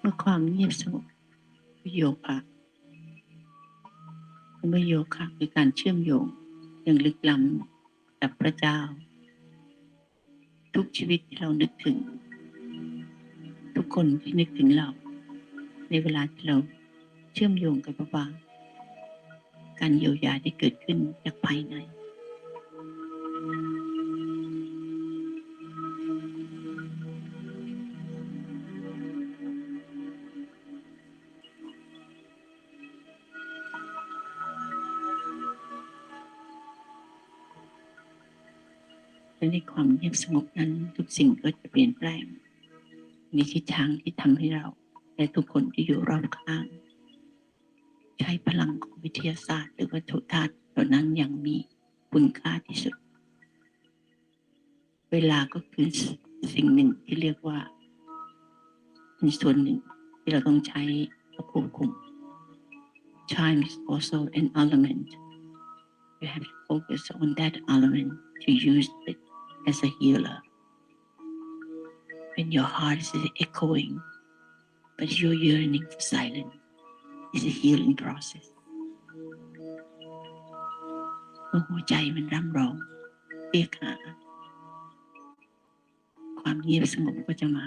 เมื่อความเงียบสงบโยคะเมื่อโยคะคือการเชื่อมโยงอย่างลึกล้ำกับพระเจ้าทุกชีวิตที่เรานึกถึงทุกคนที่นึกถึงเราในเวลาที่เราเชื่อมโยงกับพระบาการเยียวยาที่เกิดขึ้นจากภายในและในความเงียบสงบนั้นทุกสิ่งก็จะเปลี่ยนแปลงในทิศทางที่ทำให้เราและทุกคนที่อยู่รอบข้าง ใช้พลังของวิทยาศาสตร์หรือวัตถุธาตุเหล่านั้นอย่างมีคุณค่าที่สุดเวลาก็คือสิ่งหนึ่งที่เรียกว่าเป็นส่วนหนึ่งที่เราต้องใช้ควบคุม Time is also an element. You have to focus on that element to use it as a healer. When your heart is echoing, but you're yearning for silence, it's a healing process. เมื่อหัวใจมันร่ำร้องเรียกหาความเงียบสงบก็จะมา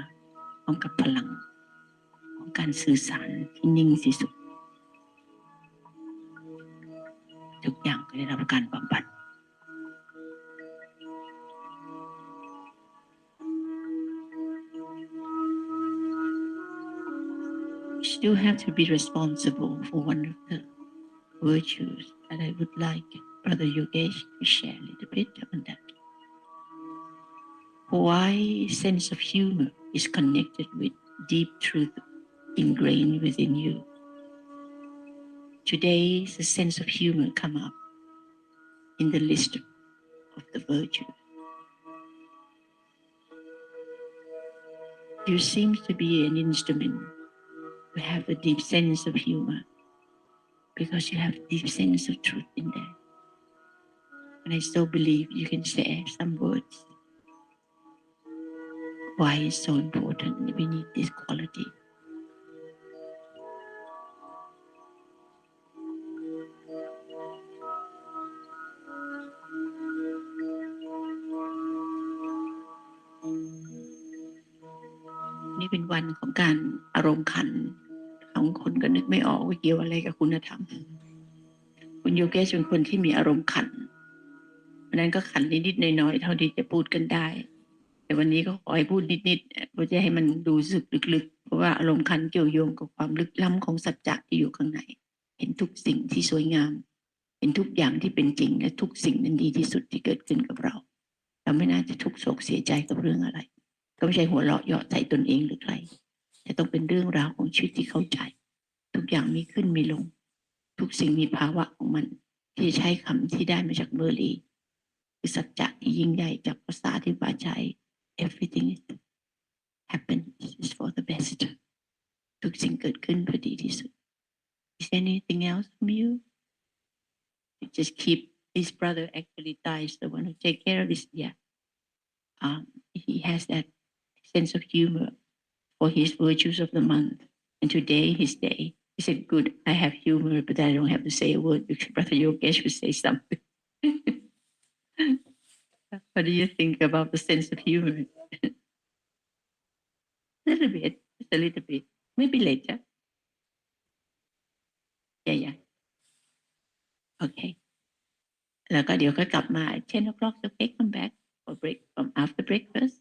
พร้อมกับพลังของการสื่อสารที่นิ่งที่สุดทุกอย่างก็ได้รับการบำบัด You still have to be responsible for one of the virtues that I would like Br.Yogesh to share a little bit on that. Why sense of humor is connected with deep truth ingrained within you. Today, the sense of humor come up in the list of the virtues. You seem to be an instrument to have a deep sense of humor because you have a deep sense of truth in there. And I still believe you can share some words. Why it's so important we need this quality. This is oneของการอารมณ์ขันของคนก็นึกไม่ออกว่าเกี่ยวอะไรกับคุณธรรมคุณโยเกชเป็นคนที่มีอารมณ์ขันเพราะนั้นก็ขันนิดๆหน่อยๆเท่าที่จะพูดกันได้แต่วันนี้ก็ขอให้พูดนิดๆเพื่อจะให้มันดูสึกลึกๆเพราะว่าอารมณ์ขันเกี่ยวโยงกับความลึกล้ำของสัจจะที่อยู่ข้างในเห็นทุกสิ่งที่สวยงามเห็นทุกอย่างที่เป็นจริงและทุกสิ่งนั้นดีที่สุดที่เกิดขึ้นกับเราไม่น่าจะทุกโศกเสียใจกับเรื่องอะไรก็ไม่ใช่หัวเราะเยาะใจตนเองหรือใครแต่ต้องเป็นเรื่องราวของชีวิตที่เข้าใจทุกอย่างมีขึ้นมีลงทุกสิ่งมีภาวะของมันที่ใช้คำที่ได้มาจากเมอร์ลีคือสัจจะที่ยิ่งใหญ่จากภาษาที่บาใช้ everything happens is for the best ทุกสิ่งเกิดขึ้นเพื่อดีที่สุด Is there anything else from you? You just keep his brother actually dies the one who take care of this he has that sense of humor for his virtues of the month and today his day he said good I have humor but I don't have to say a word because Br.Yogesh will say something. What do you think about the sense of humor? A little bit, just a little bit. Maybe later. Yeah. Okay. แล้วก็เดี๋ยวก็กลับมา 10 o'clock okay come back for break from after breakfast.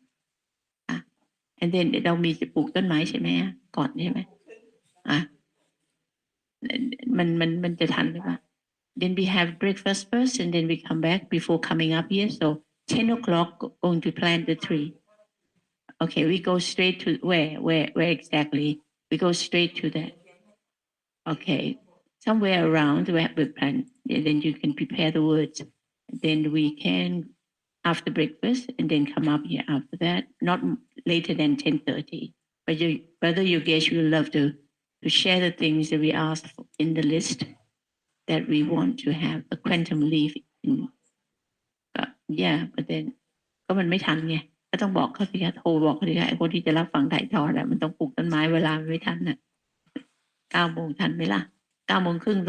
And then เรามีจะปลูกต้นไม้ใช่ไหมก่อนใช่ไหมมันจะทันหรือเปล่า Then we have breakfast first and then we come back before coming up here. So 10 o'clock going to plant the tree. Okay, we go straight to where exactly? We go straight to that. Okay, somewhere around where we plant. And then you can prepare the words. Then we can after breakfast and then come up here after that. Not later than 10:30. But Br.Yogesh will love to share the things that we asked for in the list that we want to have a quantum leaf in. But then ก็มันไม่ทันไงก็ต้องบอกเขาสิคะโทรบอกเขาสิคะไอ้คนที่จะรับฟังถ่ายทอดมันต้องปลูกต้นไม้เวลาไม่ทันน่ะ 9 โมงทันไหมล่ะ 9 โมงครึ่ง